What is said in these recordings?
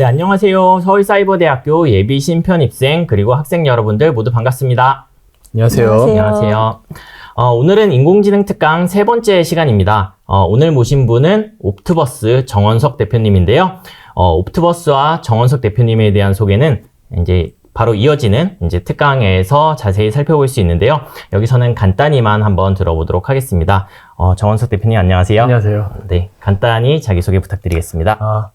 네, 안녕하세요. 서울사이버대학교 예비 신편입생 그리고 학생 여러분들 모두 반갑습니다. 안녕하세요. 안녕하세요. 오늘은 인공지능 특강 세 번째 시간입니다. 오늘 모신 분은 옵트버스 정원석 대표님인데요. 옵트버스와 정원석 대표님에 대한 소개는 이제 바로 이어지는 특강에서 자세히 살펴볼 수 있는데요. 여기서는 간단히만 한번 들어보도록 하겠습니다. 정원석 대표님 안녕하세요. 안녕하세요. 네, 간단히 자기소개 부탁드리겠습니다.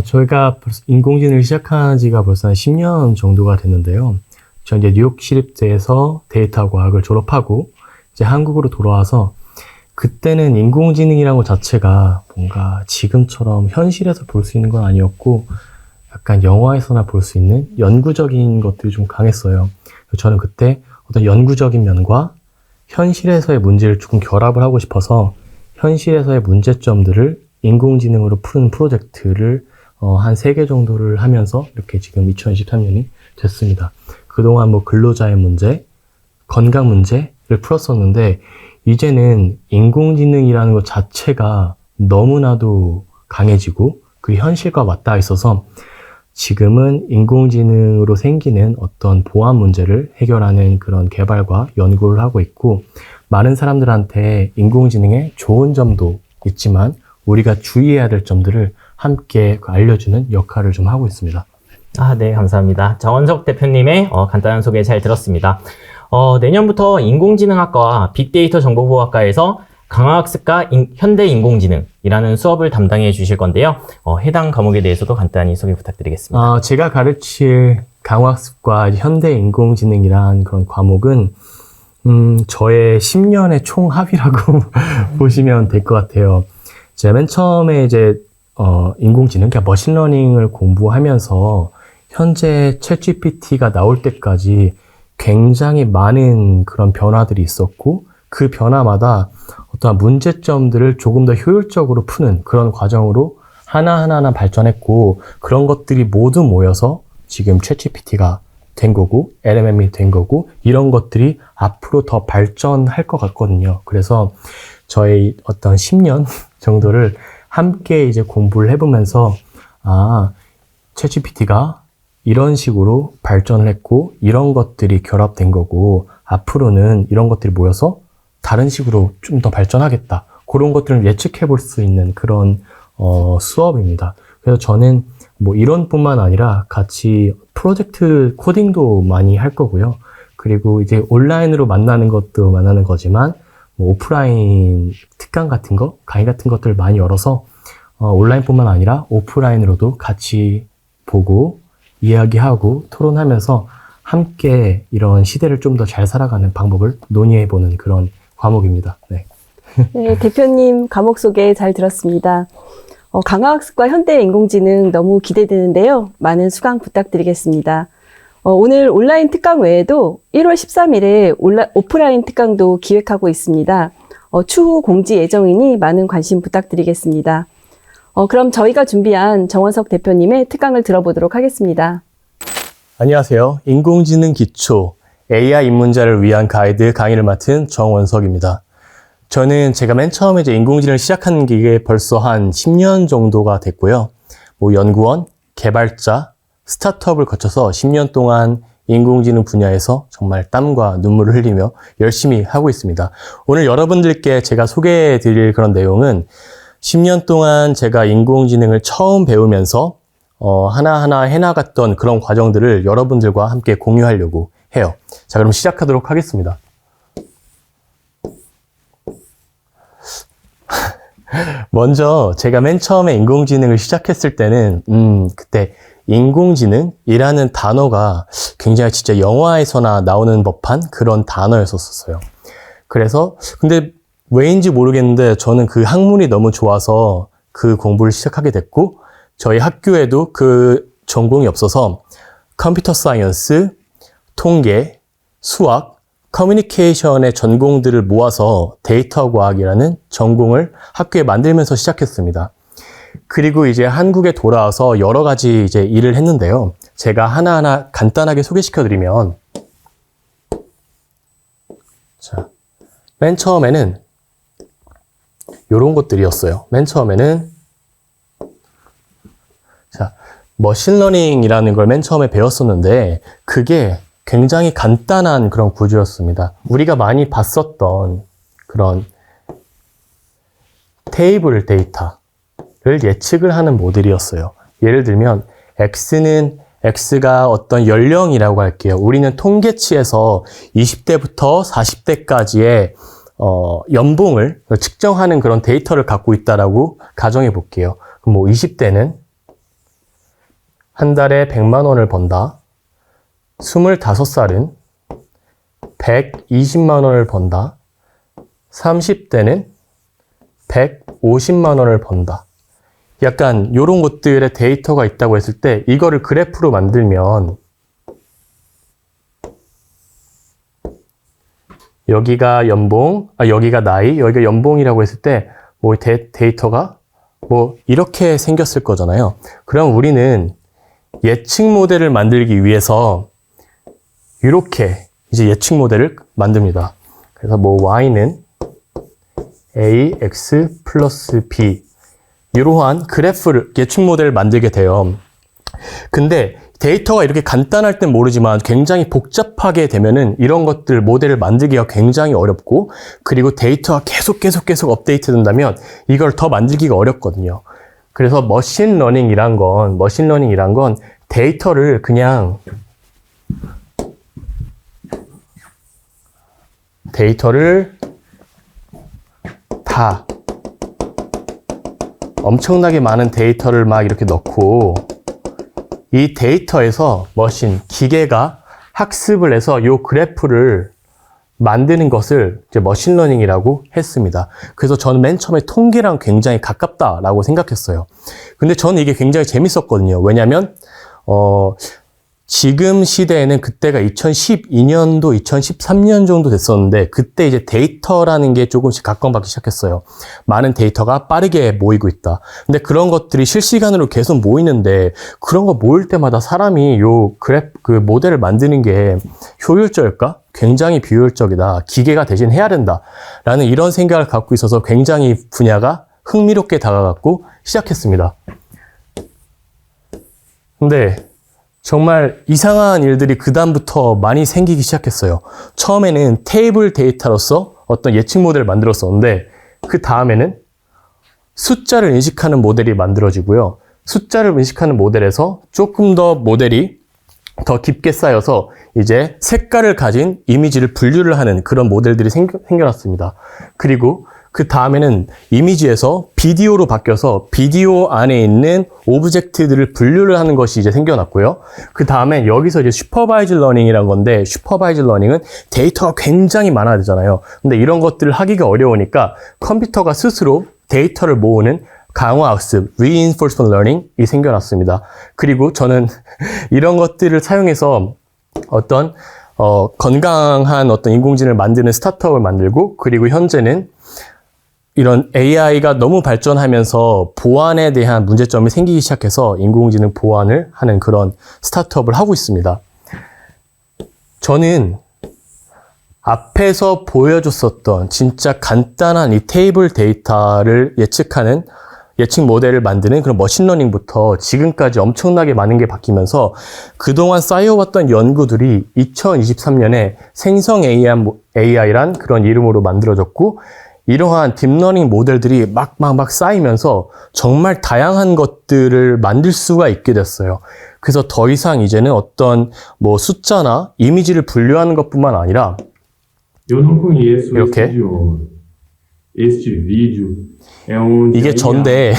저희가 인공지능을 시작한 지가 벌써 한 10년 정도가 됐는데요. 저 이제 뉴욕 시립대에서 데이터 과학을 졸업하고 이제 한국으로 돌아와서 그때는 인공지능이라는 것 자체가 뭔가 지금처럼 현실에서 볼 수 있는 건 아니었고 약간 영화에서나 볼 수 있는 연구적인 것들이 좀 강했어요. 저는 그때 어떤 연구적인 면과 현실에서의 문제를 조금 결합을 하고 싶어서 현실에서의 문제점들을 인공지능으로 푸는 프로젝트를 한 3개 정도를 하면서 이렇게 지금 2023년이 됐습니다. 그동안 뭐 근로자의 문제, 건강 문제를 풀었었는데 이제는 인공지능이라는 것 자체가 너무나도 강해지고 그 현실과 맞닿아 있어서 지금은 인공지능으로 생기는 어떤 보안 문제를 해결하는 그런 개발과 연구를 하고 있고 많은 사람들한테 인공지능의 좋은 점도 있지만 우리가 주의해야 될 점들을 함께 알려주는 역할을 좀 하고 있습니다. 네, 감사합니다. 정원석 대표님의 간단한 소개 잘 들었습니다. 내년부터 인공지능학과와 빅데이터 정보보호학과에서 강화학습과 현대인공지능이라는 수업을 담당해 주실 건데요. 해당 과목에 대해서도 간단히 소개 부탁드리겠습니다. 제가 가르칠 강화학습과 현대인공지능이란 그런 과목은 저의 10년의 총합이라고 보시면 될 것 같아요. 제가 맨 처음에 이제 인공지능, 그러니까 머신러닝을 공부하면서 현재 챗GPT가 나올 때까지 굉장히 많은 그런 변화들이 있었고 그 변화마다 어떠한 문제점들을 조금 더 효율적으로 푸는 그런 과정으로 하나하나 발전했고 그런 것들이 모두 모여서 지금 챗GPT가 된 거고 LMM이 된 거고 이런 것들이 앞으로 더 발전할 것 같거든요. 그래서 저의 어떤 10년 정도를 함께 이제 공부를 해보면서 챗GPT가 이런 식으로 발전을 했고 이런 것들이 결합된 거고 앞으로는 이런 것들이 모여서 다른 식으로 좀 더 발전하겠다. 그런 것들을 예측해 볼 수 있는 그런 수업입니다. 그래서 저는 뭐 이론뿐만 아니라 같이 프로젝트 코딩도 많이 할 거고요. 그리고 이제 온라인으로 만나는 것도 만나는 거지만 뭐 오프라인 특강 같은 거, 강의 같은 것들을 많이 열어서 온라인뿐만 아니라 오프라인으로도 같이 보고 이야기하고 토론하면서 함께 이런 시대를 좀 더 잘 살아가는 방법을 논의해보는 그런 과목입니다. 네. 네, 대표님 과목 소개 잘 들었습니다. 강화학습과 현대인공지능 너무 기대되는데요. 많은 수강 부탁드리겠습니다. 오늘 온라인 특강 외에도 1월 13일에 오프라인 특강도 기획하고 있습니다. 추후 공지 예정이니 많은 관심 부탁드리겠습니다. 그럼 저희가 준비한 정원석 대표님의 특강을 들어보도록 하겠습니다. 안녕하세요. 인공지능 기초 AI 입문자를 위한 가이드 강의를 맡은 정원석입니다. 저는 제가 맨 처음에 이제 인공지능을 시작한 게 벌써 한 10년 정도가 됐고요. 뭐 연구원, 개발자, 스타트업을 거쳐서 10년 동안 인공지능 분야에서 정말 땀과 눈물을 흘리며 열심히 하고 있습니다. 오늘 여러분들께 제가 소개해 드릴 그런 내용은 10년 동안 제가 인공지능을 처음 배우면서 하나하나 해나갔던 그런 과정들을 여러분들과 함께 공유하려고 해요. 자, 그럼 시작하도록 하겠습니다. 먼저 제가 맨 처음에 인공지능을 시작했을 때는 그때 인공지능이라는 단어가 굉장히 진짜 영화에서나 나오는 법한 그런 단어였었어요. 그래서 근데 왜인지 모르겠는데 저는 그 학문이 너무 좋아서 그 공부를 시작하게 됐고 저희 학교에도 그 전공이 없어서 컴퓨터 사이언스, 통계, 수학, 커뮤니케이션의 전공들을 모아서 데이터 과학이라는 전공을 학교에 만들면서 시작했습니다. 그리고 이제 한국에 돌아와서 여러 가지 이제 일을 했는데요. 제가 하나하나 간단하게 소개시켜 드리면 자, 맨 처음에는 이런 것들이었어요. 맨 처음에는 자, 머신러닝이라는 걸 맨 처음에 배웠었는데 그게 굉장히 간단한 그런 구조였습니다. 우리가 많이 봤었던 그런 테이블 데이터를 예측을 하는 모델이었어요. 예를 들면 X가 어떤 연령이라고 할게요. 우리는 통계치에서 20대부터 40대까지의 연봉을 측정하는 그런 데이터를 갖고 있다라고 가정해 볼게요. 그럼 뭐 20대는 한 달에 100만 원을 번다. 25살은 120만 원을 번다. 30대는 150만 원을 번다. 약간 이런 것들의 데이터가 있다고 했을 때 이거를 그래프로 만들면 여기가 연봉, 여기가 나이, 여기가 연봉이라고 했을 때 뭐 데이터가 뭐 이렇게 생겼을 거잖아요. 그럼 우리는 예측 모델을 만들기 위해서 이렇게 이제 예측 모델을 만듭니다. 그래서 뭐 y는 ax 플러스 b 이러한 그래프를 예측 모델을 만들게 돼요. 근데 데이터가 이렇게 간단할 땐 모르지만 굉장히 복잡하게 되면은 이런 것들 모델을 만들기가 굉장히 어렵고 그리고 데이터가 계속 업데이트 된다면 이걸 더 만들기가 어렵거든요. 그래서 머신러닝이란 건 데이터를 그냥 다 엄청나게 많은 데이터를 막 이렇게 넣고 이 데이터에서 기계가 학습을 해서 이 그래프를 만드는 것을 이제 머신러닝이라고 했습니다. 그래서 저는 맨 처음에 통계랑 굉장히 가깝다라고 생각했어요. 근데 저는 이게 굉장히 재밌었거든요. 왜냐면 지금 시대에는 그때가 2012년도, 2013년 정도 됐었는데 그때 이제 데이터라는 게 조금씩 각광받기 시작했어요. 많은 데이터가 빠르게 모이고 있다. 근데 그런 것들이 실시간으로 계속 모이는데 그런 거 모일 때마다 사람이 그 모델을 만드는 게 효율적일까? 굉장히 비효율적이다. 기계가 대신 해야 된다. 라는 이런 생각을 갖고 있어서 굉장히 분야가 흥미롭게 다가갔고 시작했습니다. 근데 정말 이상한 일들이 그다음부터 많이 생기기 시작했어요. 처음에는 테이블 데이터로서 어떤 예측 모델을 만들었었는데 그 다음에는 숫자를 인식하는 모델이 만들어지고요. 숫자를 인식하는 모델에서 조금 더 모델이 더 깊게 쌓여서 이제 색깔을 가진 이미지를 분류를 하는 그런 모델들이 생겨났습니다. 그리고 그 다음에는 이미지에서 비디오로 바뀌어서 비디오 안에 있는 오브젝트들을 분류를 하는 것이 이제 생겨났고요. 그 다음에 여기서 이제 슈퍼바이즈 러닝이란 건데 슈퍼바이즈 러닝은 데이터가 굉장히 많아야 되잖아요. 근데 이런 것들을 하기가 어려우니까 컴퓨터가 스스로 데이터를 모으는 강화학습, reinforcement learning이 생겨났습니다. 그리고 저는 이런 것들을 사용해서 어떤 건강한 어떤 인공지능을 만드는 스타트업을 만들고 그리고 현재는 이런 AI가 너무 발전하면서 보안에 대한 문제점이 생기기 시작해서 인공지능 보안을 하는 그런 스타트업을 하고 있습니다. 저는 앞에서 보여줬었던 진짜 간단한 이 테이블 데이터를 예측하는 예측 모델을 만드는 그런 머신러닝부터 지금까지 엄청나게 많은 게 바뀌면서 그동안 쌓여왔던 연구들이 2023년에 생성 AI란 그런 이름으로 만들어졌고 이러한 딥러닝 모델들이 막 쌓이면서 정말 다양한 것들을 만들 수가 있게 됐어요. 그래서 더 이상 이제는 어떤 뭐 숫자나 이미지를 분류하는 것뿐만 아니라 이렇게 이게 전데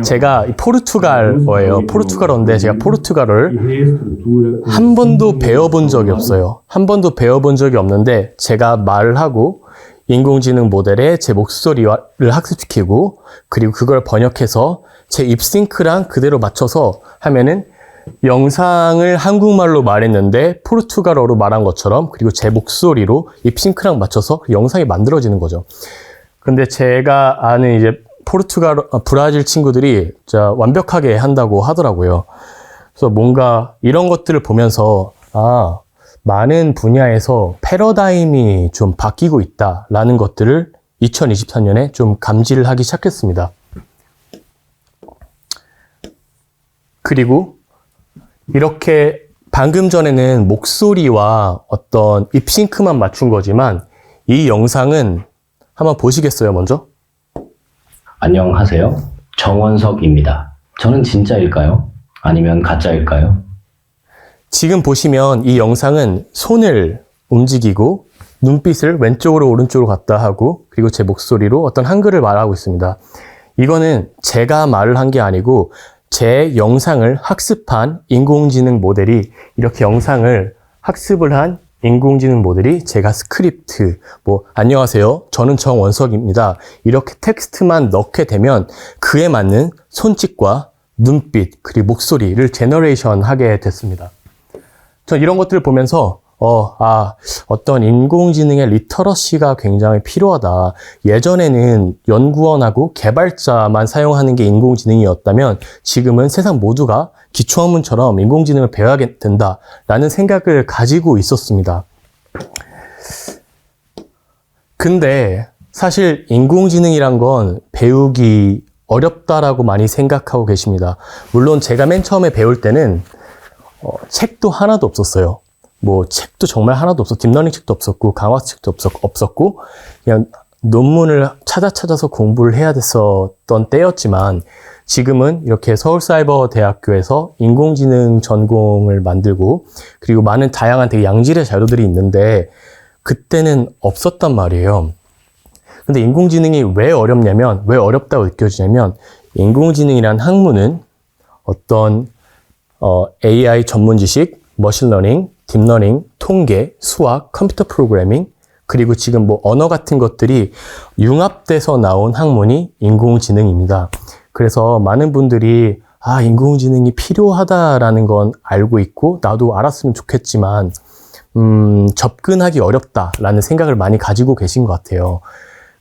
제가 포르투갈어예요. 포르투갈어인데 제가 포르투갈어를 한 번도 배워본 적이 없어요. 한 번도 배워본 적이 없는데 제가 말을 하고 인공지능 모델에 제 목소리를 학습시키고 그리고 그걸 번역해서 제 입싱크랑 그대로 맞춰서 하면은 영상을 한국말로 말했는데 포르투갈어로 말한 것처럼 그리고 제 목소리로 입싱크랑 맞춰서 영상이 만들어지는 거죠. 근데 제가 아는 이제 브라질 친구들이 진짜 완벽하게 한다고 하더라고요. 그래서 뭔가 이런 것들을 보면서 많은 분야에서 패러다임이 좀 바뀌고 있다라는 것들을 2024년에 좀 감지를 하기 시작했습니다. 그리고 이렇게 방금 전에는 목소리와 어떤 입싱크만 맞춘 거지만 이 영상은 한번 보시겠어요, 먼저? 안녕하세요. 정원석입니다. 저는 진짜일까요? 아니면 가짜일까요? 지금 보시면 이 영상은 손을 움직이고 눈빛을 왼쪽으로 오른쪽으로 갔다 하고 그리고 제 목소리로 어떤 한글을 말하고 있습니다. 이거는 제가 말을 한 게 아니고 제 영상을 학습한 인공지능 모델이 이렇게 영상을 학습을 한 인공지능 모델이 제가 스크립트, 안녕하세요. 저는 정원석입니다. 이렇게 텍스트만 넣게 되면 그에 맞는 손짓과 눈빛, 그리고 목소리를 제너레이션 하게 됐습니다. 전 이런 것들을 보면서 어떤 인공지능의 리터러시가 굉장히 필요하다. 예전에는 연구원하고 개발자만 사용하는 게 인공지능이었다면 지금은 세상 모두가 기초학문처럼 인공지능을 배워야 된다라는 생각을 가지고 있었습니다. 근데 사실 인공지능이란 건 배우기 어렵다라고 많이 생각하고 계십니다. 물론 제가 맨 처음에 배울 때는 책도 하나도 없었어요. 책도 정말 하나도 없었고, 딥러닝 책도 없었고, 강화 책도 없었고, 그냥 논문을 찾아서 공부를 해야 됐었던 때였지만, 지금은 이렇게 서울사이버대학교에서 인공지능 전공을 만들고, 그리고 많은 다양한 되게 양질의 자료들이 있는데, 그때는 없었단 말이에요. 근데 인공지능이 왜 어렵다고 느껴지냐면, 인공지능이란 학문은 어떤 AI 전문 지식, 머신러닝, 딥러닝, 통계, 수학, 컴퓨터 프로그래밍, 그리고 지금 언어 같은 것들이 융합돼서 나온 학문이 인공지능입니다. 그래서 많은 분들이 인공지능이 필요하다라는 건 알고 있고 나도 알았으면 좋겠지만 접근하기 어렵다라는 생각을 많이 가지고 계신 것 같아요.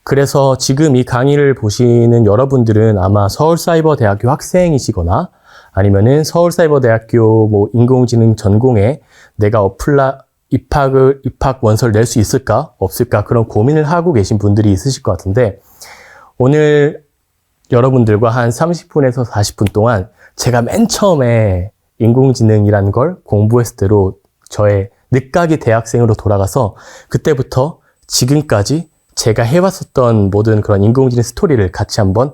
그래서 지금 이 강의를 보시는 여러분들은 아마 서울사이버대학교 학생이시거나 아니면은 서울사이버대학교 인공지능 전공에 내가 입학 원서를 낼 수 있을까? 없을까? 그런 고민을 하고 계신 분들이 있으실 것 같은데, 오늘 여러분들과 한 30분에서 40분 동안 제가 맨 처음에 인공지능이라는 걸 공부했을 때로 저의 늦가기 대학생으로 돌아가서 그때부터 지금까지 제가 해왔었던 모든 그런 인공지능 스토리를 같이 한번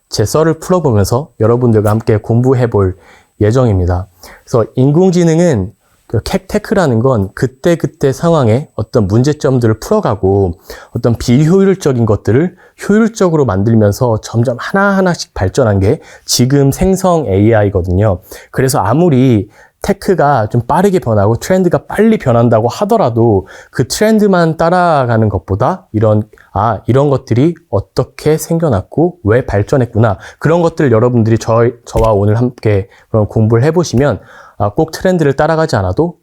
제 썰을 풀어보면서 여러분들과 함께 공부해 볼 예정입니다. 그래서 인공지능은 테크라는 건 그때그때 상황에 어떤 문제점들을 풀어가고 어떤 비효율적인 것들을 효율적으로 만들면서 점점 하나하나씩 발전한 게 지금 생성 AI거든요. 그래서 아무리 테크가 좀 빠르게 변하고 트렌드가 빨리 변한다고 하더라도 그 트렌드만 따라가는 것보다 이런 것들이 어떻게 생겨났고 왜 발전했구나, 그런 것들을 여러분들이 저와 오늘 함께 그런 공부를 해보시면 꼭 트렌드를 따라가지 않아도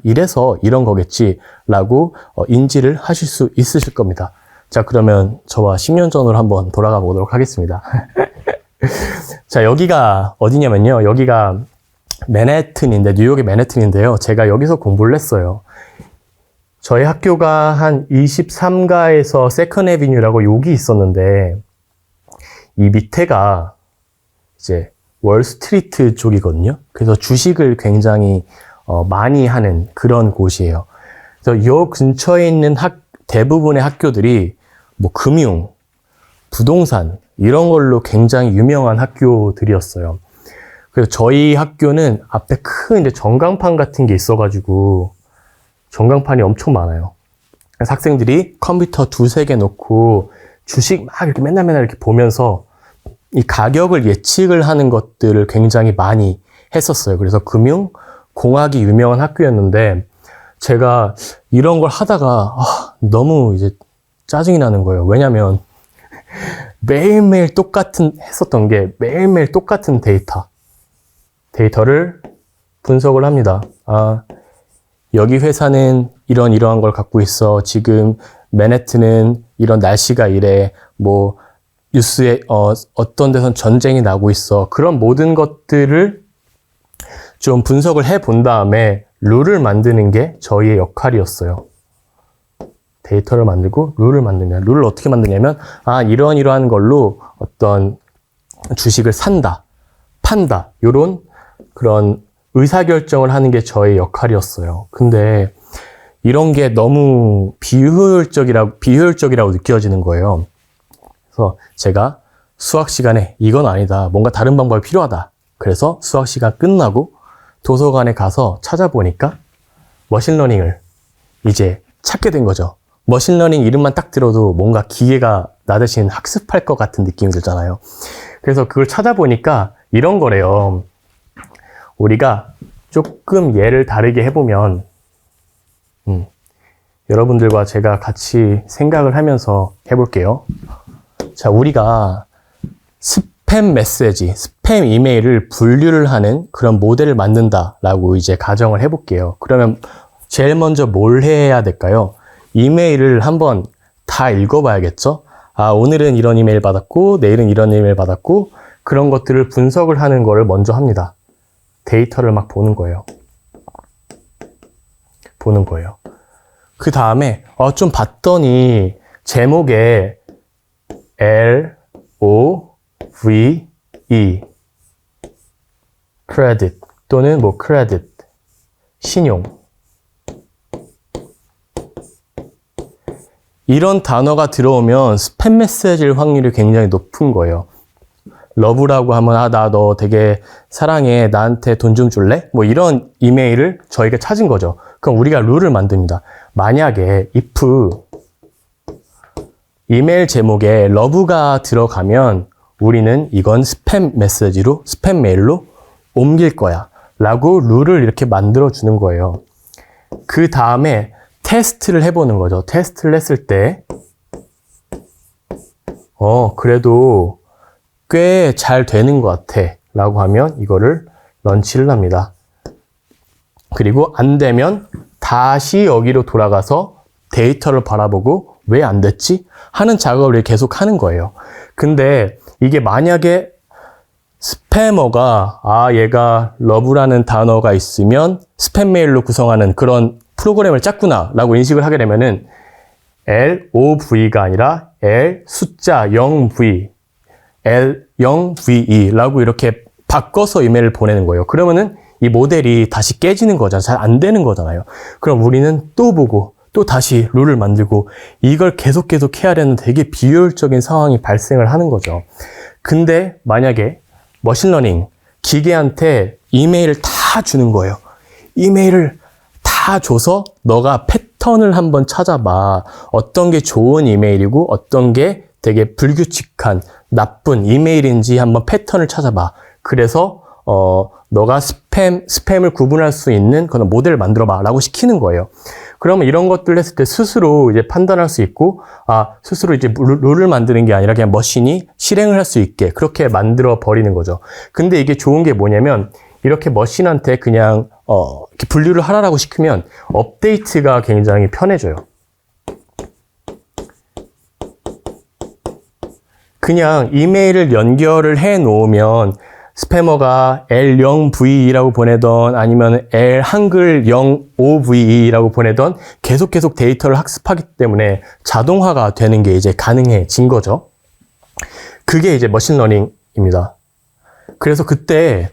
이래서 이런 거겠지라고 인지를 하실 수 있으실 겁니다. 자, 그러면 저와 10년 전으로 한번 돌아가 보도록 하겠습니다. 자, 여기가 어디냐면요. 여기가 맨해튼인데, 뉴욕의 맨해튼인데요. 제가 여기서 공부를 했어요. 저희 학교가 한 23가에서 세컨 애비뉴라고 여기 있었는데, 이 밑에가 이제 월스트리트 쪽이거든요. 그래서 주식을 굉장히 많이 하는 그런 곳이에요. 그래서 요 근처에 있는 대부분의 학교들이 금융, 부동산 이런 걸로 굉장히 유명한 학교들이었어요. 그래서 저희 학교는 앞에 큰 이제 전광판 같은 게 있어가지고 전광판이 엄청 많아요. 그래서 학생들이 컴퓨터 2-3개 놓고 주식 막 이렇게 맨날 이렇게 보면서 이 가격을 예측을 하는 것들을 굉장히 많이 했었어요. 그래서 금융, 공학이 유명한 학교였는데 제가 이런 걸 하다가 너무 이제 짜증이 나는 거예요. 왜냐면 매일매일 했었던 게 매일매일 똑같은 데이터를 분석을 합니다. 여기 회사는 이러한 걸 갖고 있어. 지금 맨해튼은 이런 날씨가 이래. 뉴스에 어떤 데선 전쟁이 나고 있어. 그런 모든 것들을 좀 분석을 해본 다음에 룰을 만드는 게 저희의 역할이었어요. 데이터를 만들고 룰을 만들면, 룰을 어떻게 만드냐면 이러한 걸로 어떤 주식을 산다, 판다, 요런 그런 의사결정을 하는 게 저의 역할이었어요. 근데 이런 게 너무 비효율적이라고 느껴지는 거예요. 그래서 제가 수학 시간에 이건 아니다. 뭔가 다른 방법이 필요하다. 그래서 수학 시간 끝나고 도서관에 가서 찾아보니까 머신러닝을 이제 찾게 된 거죠. 머신러닝 이름만 딱 들어도 뭔가 기계가 나 대신 학습할 것 같은 느낌이 들잖아요. 그래서 그걸 찾아보니까 이런 거래요. 우리가 조금 예를 다르게 해보면 여러분들과 제가 같이 생각을 하면서 해볼게요. 자, 우리가 스팸 메시지, 스팸 이메일을 분류를 하는 그런 모델을 만든다라고 이제 가정을 해볼게요. 그러면 제일 먼저 뭘 해야 될까요? 이메일을 한번 다 읽어봐야겠죠? 아, 오늘은 이런 이메일 받았고, 내일은 이런 이메일 받았고, 그런 것들을 분석을 하는 거를 먼저 합니다. 데이터를 막 보는 거예요. 그 다음에 좀 봤더니 제목에 L, O, V, E credit 또는 뭐 credit 신용 이런 단어가 들어오면 스팸 메시지일 확률이 굉장히 높은 거예요. 러브라고 하면 아, 나 너 되게 사랑해. 나한테 돈 좀 줄래? 뭐 이런 이메일을 저희가 찾은 거죠. 그럼 우리가 룰을 만듭니다. 만약에 if 이메일 제목에 러브가 들어가면 우리는 이건 스팸 메시지로 스팸 메일로 옮길 거야 라고 룰을 이렇게 만들어 주는 거예요. 그 다음에 테스트를 해보는 거죠. 테스트를 했을 때 그래도 꽤 잘 되는 것 같아 라고 하면 이거를 런치를 합니다. 그리고 안 되면 다시 여기로 돌아가서 데이터를 바라보고 왜 안 됐지? 하는 작업을 계속 하는 거예요. 근데 이게 만약에 스패머가 얘가 러브라는 단어가 있으면 스팸 메일로 구성하는 그런 프로그램을 짰구나 라고 인식을 하게 되면은 LOV가 아니라 L 숫자 0V L0VE 라고 이렇게 바꿔서 이메일을 보내는 거예요. 그러면은 이 모델이 다시 깨지는 거잖아요. 잘 안 되는 거잖아요. 그럼 우리는 또 보고 또 다시 룰을 만들고 이걸 계속 해야 되는 되게 비효율적인 상황이 발생을 하는 거죠. 근데 만약에 머신러닝 기계한테 이메일을 다 주는 거예요. 이메일을 다 줘서 너가 패턴을 한번 찾아봐. 어떤 게 좋은 이메일이고 어떤 게 되게 불규칙한 나쁜 이메일인지 한번 패턴을 찾아봐. 그래서 너가 스팸을 구분할 수 있는 그런 모델을 만들어봐 라고 시키는 거예요. 그러면 이런 것들을 했을 때 스스로 이제 판단할 수 있고 스스로 이제 룰을 만드는 게 아니라 그냥 머신이 실행을 할 수 있게 그렇게 만들어 버리는 거죠. 근데 이게 좋은 게 뭐냐면 이렇게 머신한테 그냥 이렇게 분류를 하라고 시키면 업데이트가 굉장히 편해져요. 그냥 이메일을 연결을 해 놓으면 스패머가 L0VE라고 보내던 아니면 L 한글 05VE라고 보내던 계속 데이터를 학습하기 때문에 자동화가 되는 게 이제 가능해진 거죠. 그게 이제 머신러닝입니다. 그래서 그때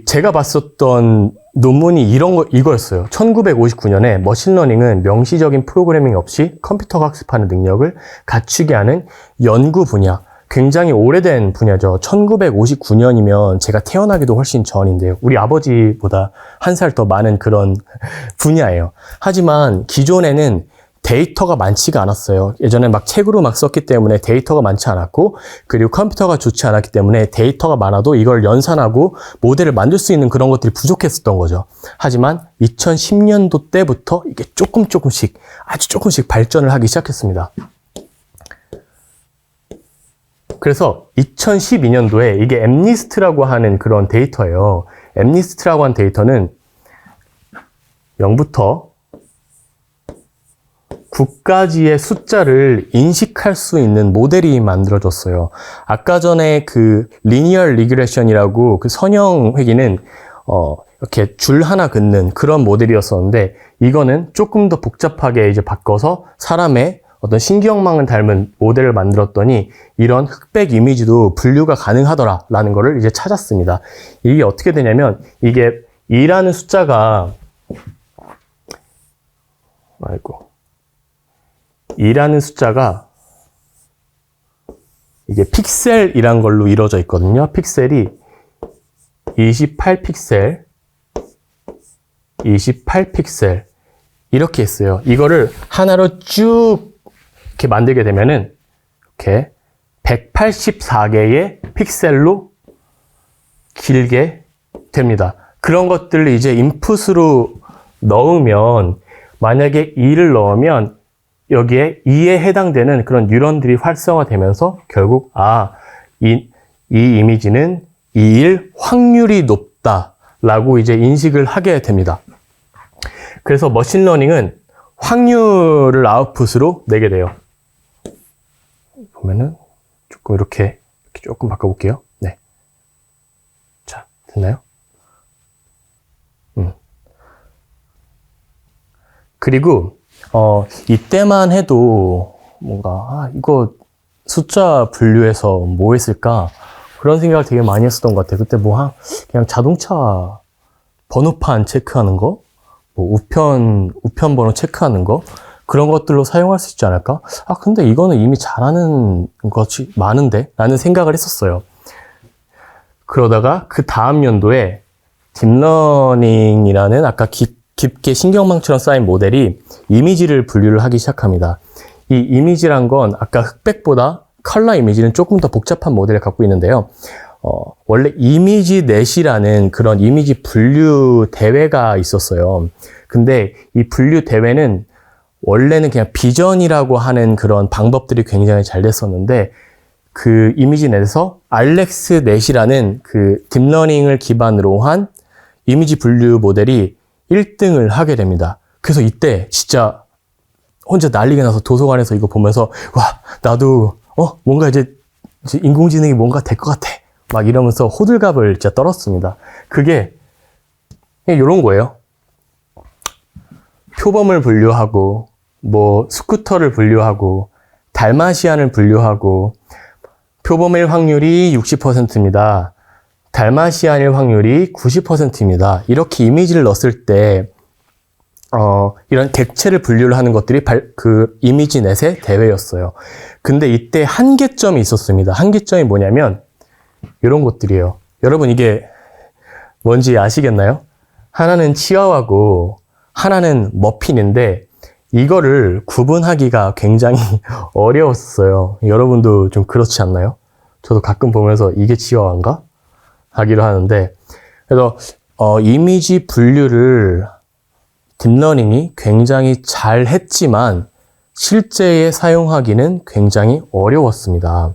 제가 봤었던 논문이 이거였어요. 1959년에 머신러닝은 명시적인 프로그래밍 없이 컴퓨터가 학습하는 능력을 갖추게 하는 연구 분야. 굉장히 오래된 분야죠. 1959년이면 제가 태어나기도 훨씬 전인데요. 우리 아버지보다 한 살 더 많은 그런 분야예요. 하지만 기존에는 데이터가 많지가 않았어요. 예전에 막 책으로 막 썼기 때문에 데이터가 많지 않았고, 그리고 컴퓨터가 좋지 않았기 때문에 데이터가 많아도 이걸 연산하고 모델을 만들 수 있는 그런 것들이 부족했었던 거죠. 하지만 2010년도 때부터 이게 아주 조금씩 발전을 하기 시작했습니다. 그래서 2012년도에 이게 엠니스트라고 하는 그런 데이터예요. 엠니스트라고 하는 데이터는 0부터 9까지의 숫자를 인식할 수 있는 모델이 만들어졌어요. 아까 전에 그 리니얼 리그레션이라고 그 선형 회귀는 이렇게 줄 하나 긋는 그런 모델이었었는데 이거는 조금 더 복잡하게 이제 바꿔서 사람의 어떤 신기억망을 닮은 모델을 만들었더니 이런 흑백 이미지도 분류가 가능하더라라는 거를 이제 찾았습니다. 이게 어떻게 되냐면 이게 2라는 숫자가 2라는 숫자가 이게 픽셀이란 걸로 이루어져 있거든요. 픽셀이 28픽셀, 28픽셀 이렇게 했어요. 이거를 하나로 쭉 이렇게 만들게 되면은 이렇게 184개의 픽셀로 길게 됩니다. 그런 것들을 이제 인풋으로 넣으면 만약에 2를 넣으면 여기에 2에 해당되는 그런 뉴런들이 활성화되면서 결국 이 이미지는 2일 확률이 높다라고 이제 인식을 하게 됩니다. 그래서 머신러닝은 확률을 아웃풋으로 내게 돼요. 보면은 조금 이렇게 조금 바꿔볼게요. 네. 자, 됐나요? 그리고 이때만 해도 뭔가 이거 숫자 분류해서 뭐 했을까 그런 생각을 되게 많이 했었던 것 같아요. 그때 그냥 자동차 번호판 체크하는 거, 뭐 우편 번호 체크하는 거 그런 것들로 사용할 수 있지 않을까? 근데 이거는 이미 잘하는 것이 많은데? 라는 생각을 했었어요. 그러다가 그 다음 연도에 딥러닝이라는 아까 깊게 신경망처럼 쌓인 모델이 이미지를 분류를 하기 시작합니다. 이 이미지란 건 아까 흑백보다 컬러 이미지는 조금 더 복잡한 모델을 갖고 있는데요. 원래 이미지넷이라는 그런 이미지 분류 대회가 있었어요. 근데 이 분류 대회는 원래는 그냥 비전이라고 하는 그런 방법들이 굉장히 잘 됐었는데 그 이미지넷에서 알렉스넷이라는 그 딥러닝을 기반으로 한 이미지 분류 모델이 1등을 하게 됩니다. 그래서 이때 진짜 혼자 난리가 나서 도서관에서 이거 보면서 와 나도 뭔가 이제 인공지능이 뭔가 될 것 같아 막 이러면서 호들갑을 진짜 떨었습니다. 그게 그냥 이런 거예요. 표범을 분류하고 뭐 스쿠터를 분류하고 달마시안을 분류하고 표범일 확률이 60%입니다. 달마시안일 확률이 90%입니다. 이렇게 이미지를 넣었을 때 이런 객체를 분류를 하는 것들이 그 이미지넷의 대회였어요. 근데 이때 한계점이 있었습니다. 한계점이 뭐냐면 이런 것들이에요. 여러분 이게 뭔지 아시겠나요? 하나는 치와와고 하나는 머핀인데 이거를 구분하기가 굉장히 어려웠어요. 여러분도 좀 그렇지 않나요? 저도 가끔 보면서 이게 치와와인가? 하기로 하는데 그래서 이미지 분류를 딥러닝이 굉장히 잘 했지만 실제에 사용하기는 굉장히 어려웠습니다.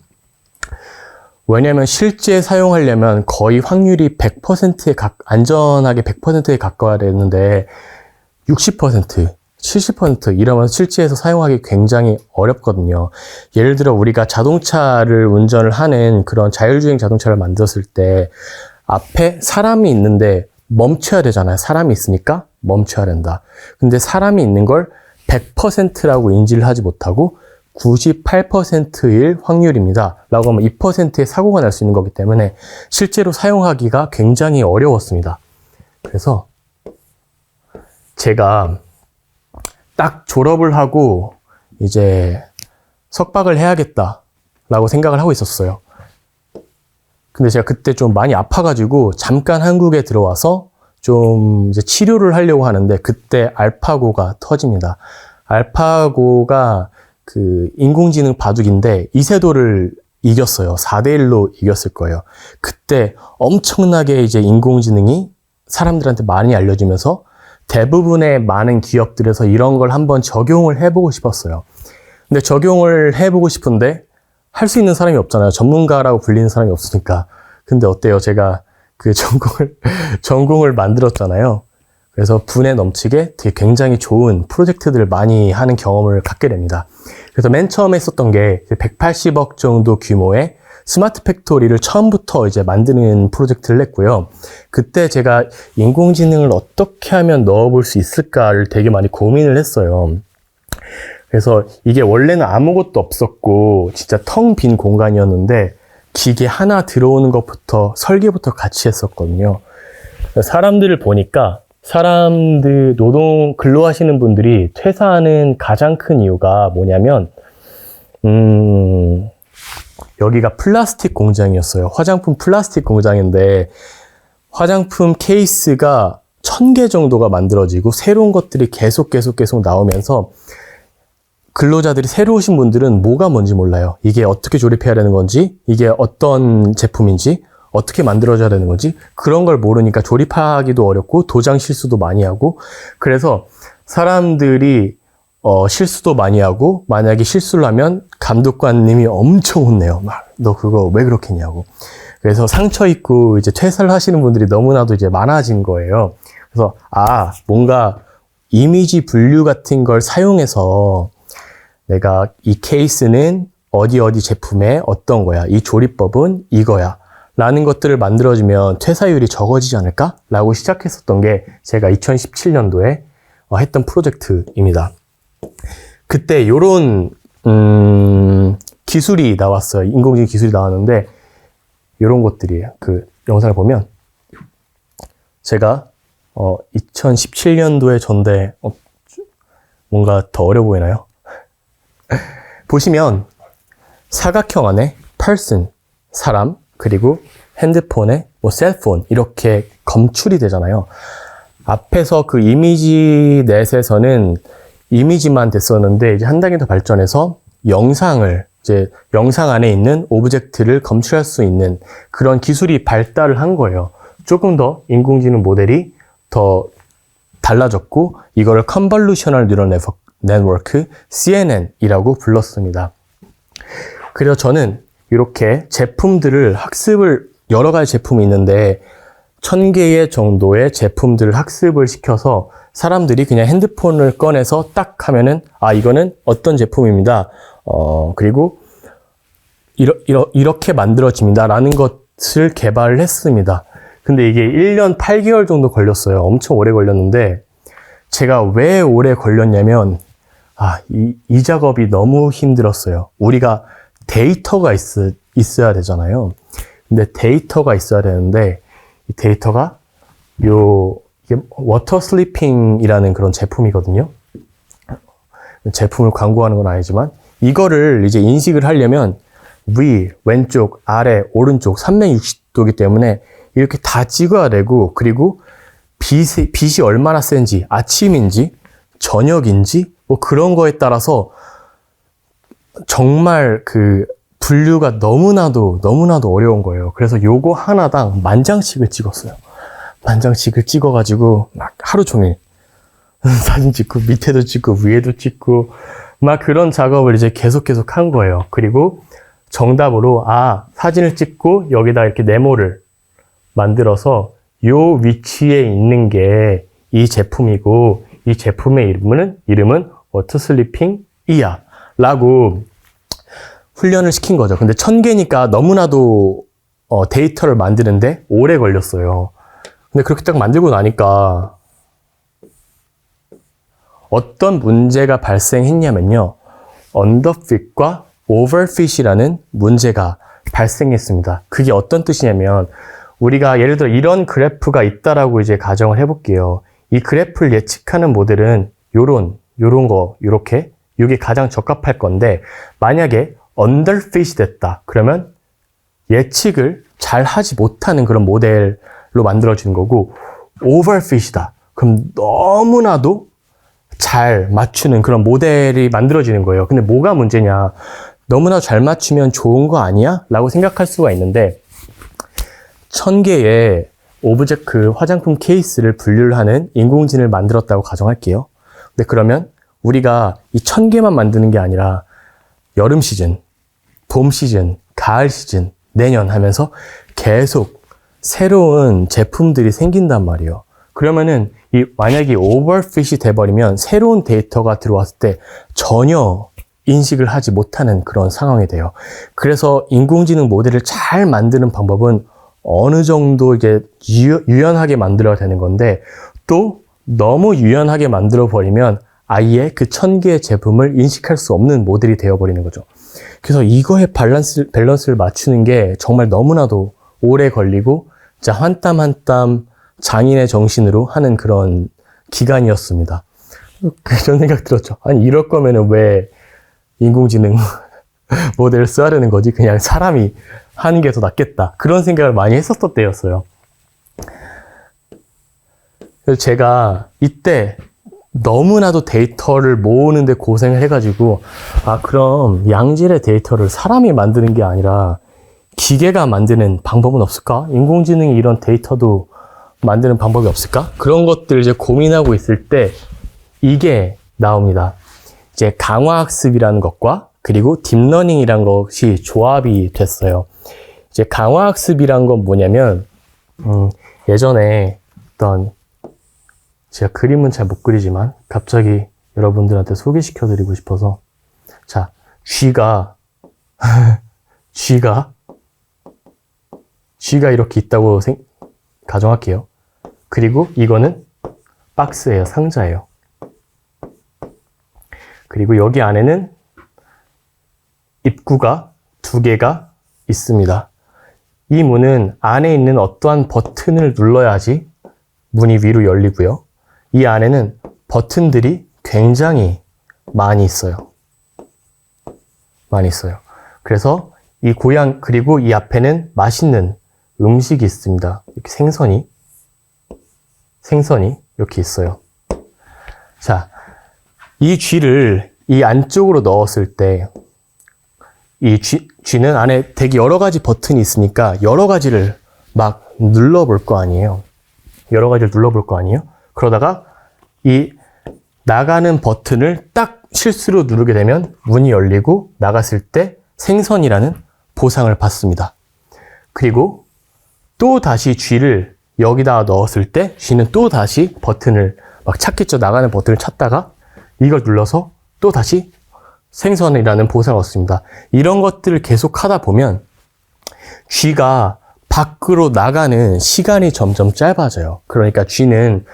왜냐하면 실제 사용하려면 거의 확률이 100%에 안전하게 100%에 가까워야 되는데 60%, 70% 이러면 실제에서 사용하기 굉장히 어렵거든요. 예를 들어 우리가 자동차를 운전을 하는 그런 자율주행 자동차를 만들었을 때 앞에 사람이 있는데 멈춰야 되잖아요. 사람이 있으니까 멈춰야 된다. 근데 사람이 있는 걸 100%라고 인지를 하지 못하고 98%일 확률입니다. 라고 하면 2%의 사고가 날 수 있는 거기 때문에 실제로 사용하기가 굉장히 어려웠습니다. 그래서 제가 딱 졸업을 하고 이제 석박을 해야겠다라고 생각을 하고 있었어요. 근데 제가 그때 좀 많이 아파가지고 잠깐 한국에 들어와서 좀 이제 치료를 하려고 하는데 그때 알파고가 터집니다. 알파고가 그 인공지능 바둑인데 이세돌을 이겼어요. 4대1로 이겼을 거예요. 그때 엄청나게 이제 인공지능이 사람들한테 많이 알려지면서 대부분의 많은 기업들에서 이런 걸 한번 적용을 해보고 싶었어요. 근데 적용을 해보고 싶은데 할 수 있는 사람이 없잖아요. 전문가라고 불리는 사람이 없으니까. 근데 어때요? 제가 그 전공을 만들었잖아요. 그래서 분에 넘치게 되게 굉장히 좋은 프로젝트들을 많이 하는 경험을 갖게 됩니다. 그래서 맨 처음에 했었던 게 180억 정도 규모의 스마트 팩토리를 처음부터 이제 만드는 프로젝트를 했고요. 그때 제가 인공지능을 어떻게 하면 넣어볼 수 있을까를 되게 많이 고민을 했어요. 그래서 이게 원래는 아무것도 없었고 진짜 텅 빈 공간이었는데 기계 하나 들어오는 것부터 설계부터 같이 했었거든요. 사람들을 보니까 사람들 노동 근로하시는 분들이 퇴사하는 가장 큰 이유가 뭐냐면 여기가 플라스틱 공장이었어요. 화장품 플라스틱 공장인데 화장품 케이스가 1000개 정도가 만들어지고 새로운 것들이 계속 나오면서 근로자들이 새로 오신 분들은 뭐가 뭔지 몰라요. 이게 어떻게 조립해야 되는 건지, 이게 어떤 제품인지, 어떻게 만들어져야 되는 건지 그런 걸 모르니까 조립하기도 어렵고 도장 실수도 많이 하고 그래서 사람들이 실수도 많이 하고 만약에 실수를 하면 감독관님이 엄청 혼내요. 막 너 그거 왜 그렇게 했냐고. 그래서 상처 입고 이제 퇴사를 하시는 분들이 너무나도 이제 많아진 거예요. 그래서 뭔가 이미지 분류 같은 걸 사용해서 내가 이 케이스는 어디 제품에 어떤 거야. 이 조립법은 이거야. 라는 것들을 만들어주면 퇴사율이 적어지지 않을까? 라고 시작했었던 게 제가 2017년도에 했던 프로젝트입니다. 그때 요런 기술이 나왔어요. 인공지능 기술이 나왔는데 요런 것들이에요. 그 영상을 보면 제가 2017년도에 전데 뭔가 더 어려 보이나요? 보시면 사각형 안에 person, 사람, 그리고 핸드폰에 셀폰 이렇게 검출이 되잖아요. 앞에서 그 이미지 넷에서는 이미지만 됐었는데 이제 한 단계 더 발전해서 영상을 이제 영상 안에 있는 오브젝트를 검출할 수 있는 그런 기술이 발달을 한 거예요. 조금 더 인공지능 모델이 더 달라졌고 이거를 컨볼루셔널 뉴럴 네트워크 CNN이라고 불렀습니다. 그래서 저는 이렇게 제품들을 학습을 여러 가지 제품이 있는데 1000개의 정도의 제품들을 학습을 시켜서 사람들이 그냥 핸드폰을 꺼내서 딱 하면은 이거는 어떤 제품입니다. 그리고 이렇게 만들어집니다. 라는 것을 개발을 했습니다. 근데 이게 1년 8개월 정도 걸렸어요. 엄청 오래 걸렸는데 제가 왜 오래 걸렸냐면 이 작업이 너무 힘들었어요. 우리가 데이터가 있어야 되잖아요. 근데 데이터가 있어야 되는데 이 데이터가 이게 워터 슬리핑이라는 그런 제품이거든요. 제품을 광고하는 건 아니지만 이거를 이제 인식을 하려면 위, 왼쪽, 아래, 오른쪽 360도이기 때문에 이렇게 다 찍어야 되고 그리고 빛이 얼마나 센지 아침인지 저녁인지 뭐 그런 거에 따라서 정말 그 분류가 너무나도 어려운 거예요. 그래서 요거 하나당 10,000장씩을 찍었어요. 10,000장씩을 찍어가지고 막 하루 종일 사진 찍고 밑에도 찍고 위에도 찍고 막 그런 작업을 이제 계속 한 거예요. 그리고 정답으로 사진을 찍고 여기다 이렇게 네모를 만들어서 요 위치에 있는 게 이 제품이고 이 제품의 이름은 워터 슬리핑이야 라고 훈련을 시킨 거죠. 근데 1000개니까 너무나도 데이터를 만드는데 오래 걸렸어요. 근데 그렇게 딱 만들고 나니까 어떤 문제가 발생했냐면요. 언더핏과 오버핏이라는 문제가 발생했습니다. 그게 어떤 뜻이냐면 우리가 예를 들어 이런 그래프가 있다라고 이제 가정을 해볼게요. 이 그래프를 예측하는 모델은 요런 거 요렇게 이게 가장 적합할 건데 만약에 언더핏이 됐다. 그러면 예측을 잘 하지 못하는 그런 모델로 만들어지는 거고 오버핏이다. 그럼 너무나도 잘 맞추는 그런 모델이 만들어지는 거예요. 근데 뭐가 문제냐? 너무나 잘 맞추면 좋은 거 아니야? 라고 생각할 수가 있는데 1000개의 오브젝트 화장품 케이스를 분류를 하는 인공지능을 만들었다고 가정할게요. 근데 그러면 우리가 이 1000개만 만드는 게 아니라 여름 시즌, 봄 시즌, 가을 시즌, 내년 하면서 계속 새로운 제품들이 생긴단 말이에요. 그러면은 만약에 오버핏이 돼버리면 새로운 데이터가 들어왔을 때 전혀 인식을 하지 못하는 그런 상황이 돼요. 그래서 인공지능 모델을 잘 만드는 방법은 어느 정도 이제 유연하게 만들어야 되는 건데 또 너무 유연하게 만들어 버리면 아예 그 1000개의 제품을 인식할 수 없는 모델이 되어버리는 거죠. 그래서 이거의 밸런스를 맞추는 게 정말 너무나도 오래 걸리고 진짜 한 땀 한 땀 장인의 정신으로 하는 그런 기간이었습니다. 그런 생각 들었죠. 아니 이럴 거면은 왜 인공지능 모델을 쓰려는 거지? 그냥 사람이 하는 게 더 낫겠다. 그런 생각을 많이 했었던 때였어요. 그래서 제가 이때 너무나도 데이터를 모으는데 고생을 해가지고 그럼 양질의 데이터를 사람이 만드는 게 아니라 기계가 만드는 방법은 없을까? 인공지능이 이런 데이터도 만드는 방법이 없을까? 그런 것들 이제 고민하고 있을 때 이게 나옵니다. 이제 강화학습이라는 것과 그리고 딥러닝이라는 것이 조합이 됐어요. 이제 강화학습이란 건 뭐냐면 예전에 어떤 제가 그림은 잘 못 그리지만 갑자기 여러분들한테 소개시켜 드리고 싶어서 자, 쥐가 이렇게 있다고 가정할게요. 그리고 이거는 박스예요. 상자예요. 그리고 여기 안에는 입구가 2개가 있습니다. 이 문은 안에 있는 어떠한 버튼을 눌러야지 문이 위로 열리고요. 이 안에는 버튼들이 굉장히 많이 있어요. 그래서 그리고 이 앞에는 맛있는 음식이 있습니다. 이렇게 생선이 이렇게 있어요. 자, 이 쥐를 이 안쪽으로 넣었을 때 이 쥐는 안에 되게 여러 가지 버튼이 있으니까 여러 가지를 막 눌러볼 거 아니에요. 그러다가 이 나가는 버튼을 딱 실수로 누르게 되면 문이 열리고 나갔을 때 생선이라는 보상을 받습니다. 그리고 또 다시 쥐를 여기다가 넣었을 때 쥐는 또 다시 버튼을 막 찾겠죠. 나가는 버튼을 찾다가 이걸 눌러서 또 다시 생선이라는 보상을 얻습니다. 이런 것들을 계속 하다 보면 쥐가 밖으로 나가는 시간이 점점 짧아져요. 그러니까 쥐는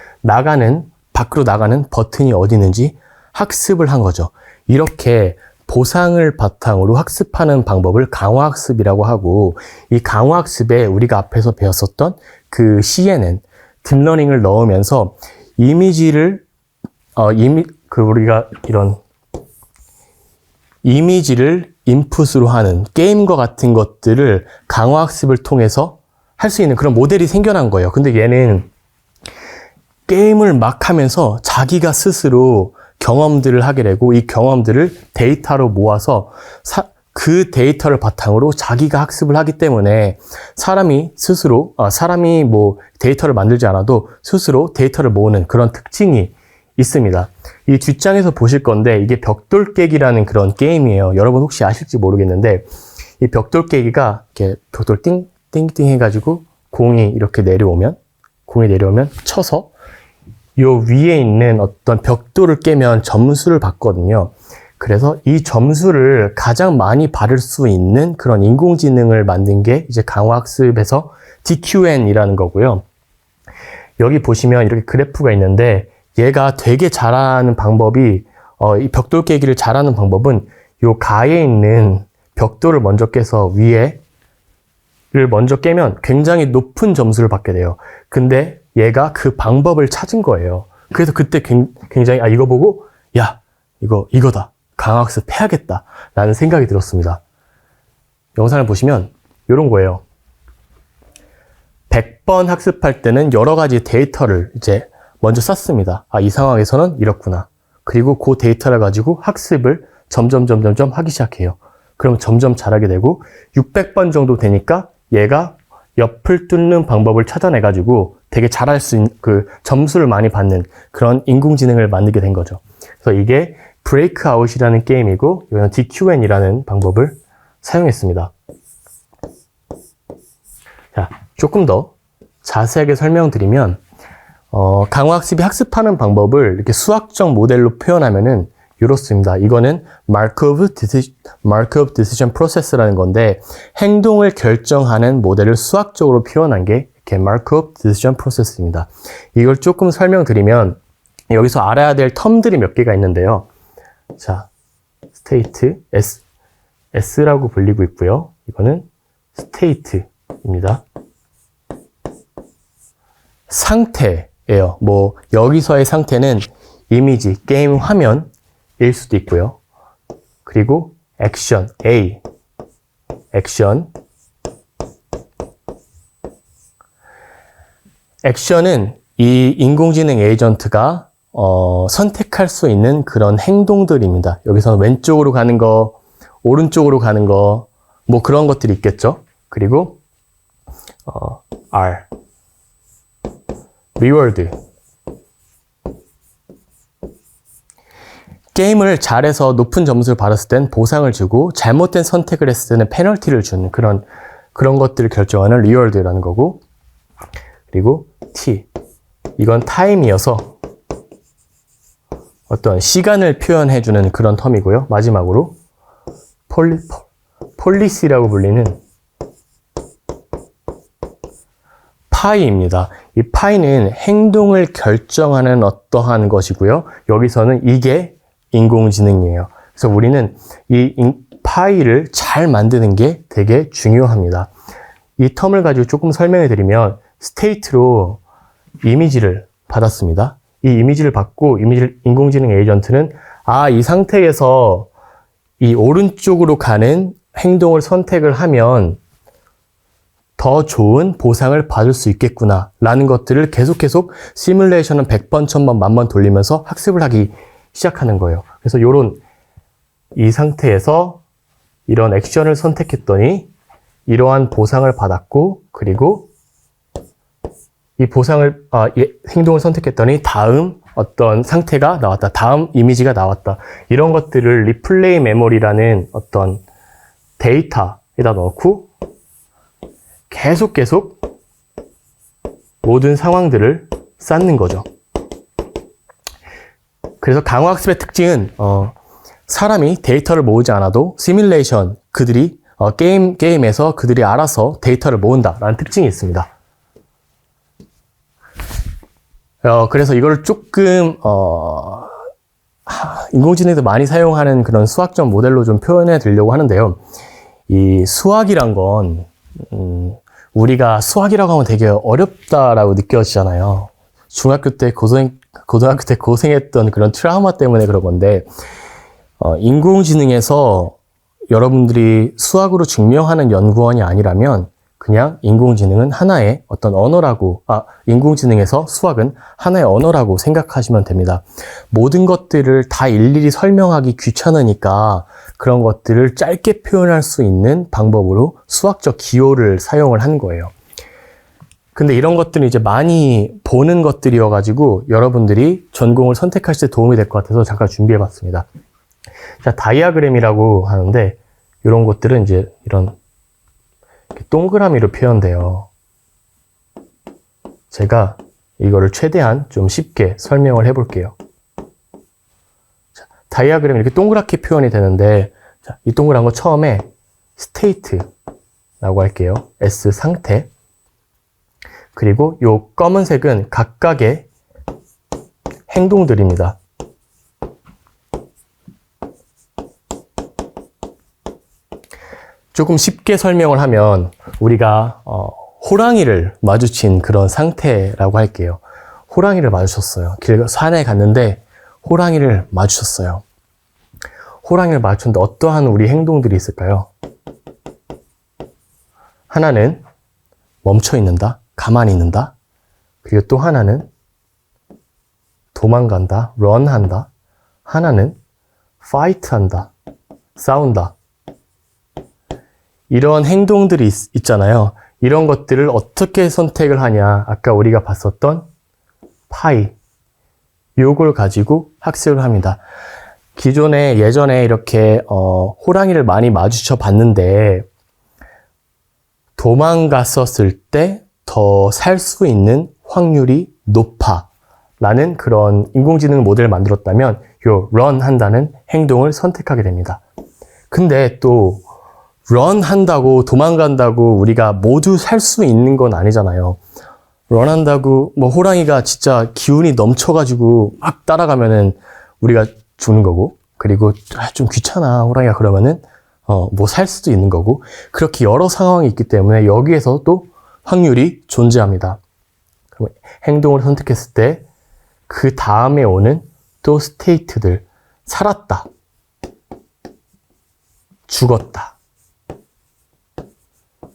밖으로 나가는 버튼이 어디 있는지 학습을 한 거죠. 이렇게 보상을 바탕으로 학습하는 방법을 강화학습이라고 하고, 이 강화학습에 우리가 앞에서 배웠었던 그 CNN, 딥러닝을 넣으면서 우리가 이런 이미지를 인풋으로 하는 게임과 같은 것들을 강화학습을 통해서 할 수 있는 그런 모델이 생겨난 거예요. 근데 얘는 게임을 막 하면서 자기가 스스로 경험들을 하게 되고 이 경험들을 데이터로 모아서 그 데이터를 바탕으로 자기가 학습을 하기 때문에 사람이 뭐 데이터를 만들지 않아도 스스로 데이터를 모으는 그런 특징이 있습니다. 이 뒷장에서 보실 건데 이게 벽돌 깨기라는 그런 게임이에요. 여러분 혹시 아실지 모르겠는데 이 벽돌 깨기가 이렇게 벽돌 띵띵 해가지고 공이 이렇게 내려오면 쳐서 요 위에 있는 어떤 벽돌을 깨면 점수를 받거든요. 그래서 이 점수를 가장 많이 받을 수 있는 그런 인공지능을 만든 게 이제 강화학습에서 DQN이라는 거고요. 여기 보시면 이렇게 그래프가 있는데 얘가 되게 잘하는 방법이 이 벽돌 깨기를 잘하는 방법은 요 가에 있는 벽돌을 먼저 깨서 위에를 먼저 깨면 굉장히 높은 점수를 받게 돼요. 근데 얘가 그 방법을 찾은 거예요. 그래서 그때 굉장히 이거 보고 야 이거다. 강화학습 해야겠다 라는 생각이 들었습니다. 영상을 보시면 이런 거예요. 100번 학습할 때는 여러 가지 데이터를 이제 먼저 썼습니다. 이 상황에서는 이렇구나. 그리고 그 데이터를 가지고 학습을 점점 하기 시작해요. 그럼 점점 잘하게 되고 600번 정도 되니까 얘가 옆을 뚫는 방법을 찾아내가지고 되게 잘할 수 있는 그 점수를 많이 받는 그런 인공지능을 만들게 된 거죠. 그래서 이게 브레이크아웃이라는 게임이고 이거는 DQN이라는 방법을 사용했습니다. 자, 조금 더 자세하게 설명드리면 강화학습이 학습하는 방법을 이렇게 수학적 모델로 표현하면은 이렇습니다. 이거는 Markov Decision Process라는 건데 행동을 결정하는 모델을 수학적으로 표현한 게 이렇게 Markov Decision Process입니다. 이걸 조금 설명드리면 여기서 알아야 될 텀들이 몇 개가 있는데요. 자, state, S라고 불리고 있고요. 이거는 state입니다. 상태예요. 뭐 여기서의 상태는 이미지, 게임 화면일 수도 있고요. 그리고 액션, A, 액션. 액션은 이 인공지능 에이전트가 선택할 수 있는 그런 행동들입니다. 여기서는 왼쪽으로 가는 거, 오른쪽으로 가는 거, 뭐 그런 것들이 있겠죠. 그리고 R, reward. 게임을 잘해서 높은 점수를 받았을 땐 보상을 주고 잘못된 선택을 했을 때는 페널티를 주는 그런 것들을 결정하는 reward라는 거고, 그리고 T, 이건 타임이어서 어떤 시간을 표현해주는 그런 텀이고요. 마지막으로 폴리시라고 불리는 파이입니다. 이 파이는 행동을 결정하는 어떠한 것이고요. 여기서는 이게 인공지능이에요. 그래서 우리는 이 파이를 잘 만드는 게 되게 중요합니다. 이 텀을 가지고 조금 설명해 드리면, 스테이트로 이미지를 받았습니다. 이 이미지를 받고 인공지능 에이전트는 이 상태에서 이 오른쪽으로 가는 행동을 선택을 하면 더 좋은 보상을 받을 수 있겠구나 라는 것들을 계속 시뮬레이션은 100번, 1000번, 10,000번 돌리면서 학습을 하기 시작하는 거예요. 그래서 이 상태에서 이런 액션을 선택했더니 이러한 보상을 받았고, 그리고 이 행동을 선택했더니 다음 어떤 상태가 나왔다. 다음 이미지가 나왔다. 이런 것들을 리플레이 메모리라는 어떤 데이터에다 넣고 계속 모든 상황들을 쌓는 거죠. 그래서 강화학습의 특징은 사람이 데이터를 모으지 않아도 시뮬레이션, 그들이 게임에서 그들이 알아서 데이터를 모은다라는 특징이 있습니다. 그래서 이걸 조금 인공지능에서 많이 사용하는 그런 수학적 모델로 좀 표현해 드리려고 하는데요. 이 수학이란 건 우리가 수학이라고 하면 되게 어렵다라고 느껴지잖아요. 중학교 때 고등학교 때 고생했던 그런 트라우마 때문에 그런 건데, 인공지능에서 여러분들이 수학으로 증명하는 연구원이 아니라면 그냥 인공지능은 하나의 어떤 언어라고, 인공지능에서 수학은 하나의 언어라고 생각하시면 됩니다. 모든 것들을 다 일일이 설명하기 귀찮으니까 그런 것들을 짧게 표현할 수 있는 방법으로 수학적 기호를 사용을 한 거예요. 근데 이런 것들은 이제 많이 보는 것들이어가지고 여러분들이 전공을 선택하실 때 도움이 될 것 같아서 잠깐 준비해 봤습니다. 자, 다이아그램이라고 하는데, 이런 것들은 이제 이런 동그라미로 표현돼요. 제가 이거를 최대한 좀 쉽게 설명을 해볼게요. 자, 다이아그램이 이렇게 동그랗게 표현이 되는데, 자, 이 동그란 거 처음에 state라고 할게요. S 상태. 그리고 요 검은색은 각각의 행동들입니다. 조금 쉽게 설명을 하면 우리가 호랑이를 마주친 그런 상태라고 할게요. 호랑이를 마주쳤어요. 산에 갔는데 호랑이를 마주쳤어요. 호랑이를 마주쳤는데 어떠한 우리 행동들이 있을까요? 하나는 멈춰 있는다, 가만히 있는다. 그리고 또 하나는 도망간다, 런한다. 하나는 파이트한다, 싸운다. 이런 행동들이 있잖아요. 이런 것들을 어떻게 선택을 하냐. 아까 우리가 봤었던 파이. 요걸 가지고 학습을 합니다. 예전에 이렇게 호랑이를 많이 마주쳐 봤는데 도망갔었을 때 더 살 수 있는 확률이 높아 라는 그런 인공지능 모델을 만들었다면 요 run 한다는 행동을 선택하게 됩니다. 근데 또 run 한다고 도망간다고 우리가 모두 살 수 있는 건 아니잖아요. 런한다고 뭐 호랑이가 진짜 기운이 넘쳐가지고 막 따라가면은 우리가 죽는 거고, 그리고 좀 귀찮아 호랑이가 그러면은 뭐 살 수도 있는 거고, 그렇게 여러 상황이 있기 때문에 여기에서 또 확률이 존재합니다. 그럼 행동을 선택했을 때 그 다음에 오는 또 스테이트들, 살았다, 죽었다,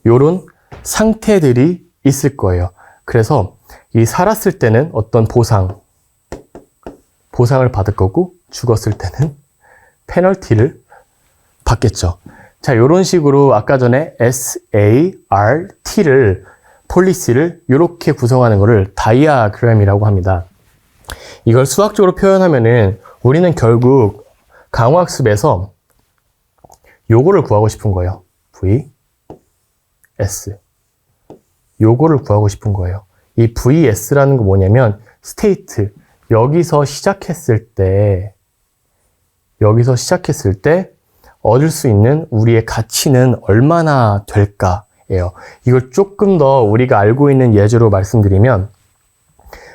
요런 상태들이 있을 거예요. 그래서 이 살았을 때는 어떤 보상을 받을 거고, 죽었을 때는 페널티를 받겠죠. 자, 요런 식으로 아까 전에 SART를, 폴리시를 이렇게 구성하는 거를 다이아그램이라고 합니다. 이걸 수학적으로 표현하면은 우리는 결국 강화학습에서 요거를 구하고 싶은 거예요. VS. 요거를 구하고 싶은 거예요. 이 VS라는 거 뭐냐면 스테이트. 여기서 시작했을 때 얻을 수 있는 우리의 가치는 얼마나 될까예요. 이걸 조금 더 우리가 알고 있는 예제로 말씀드리면,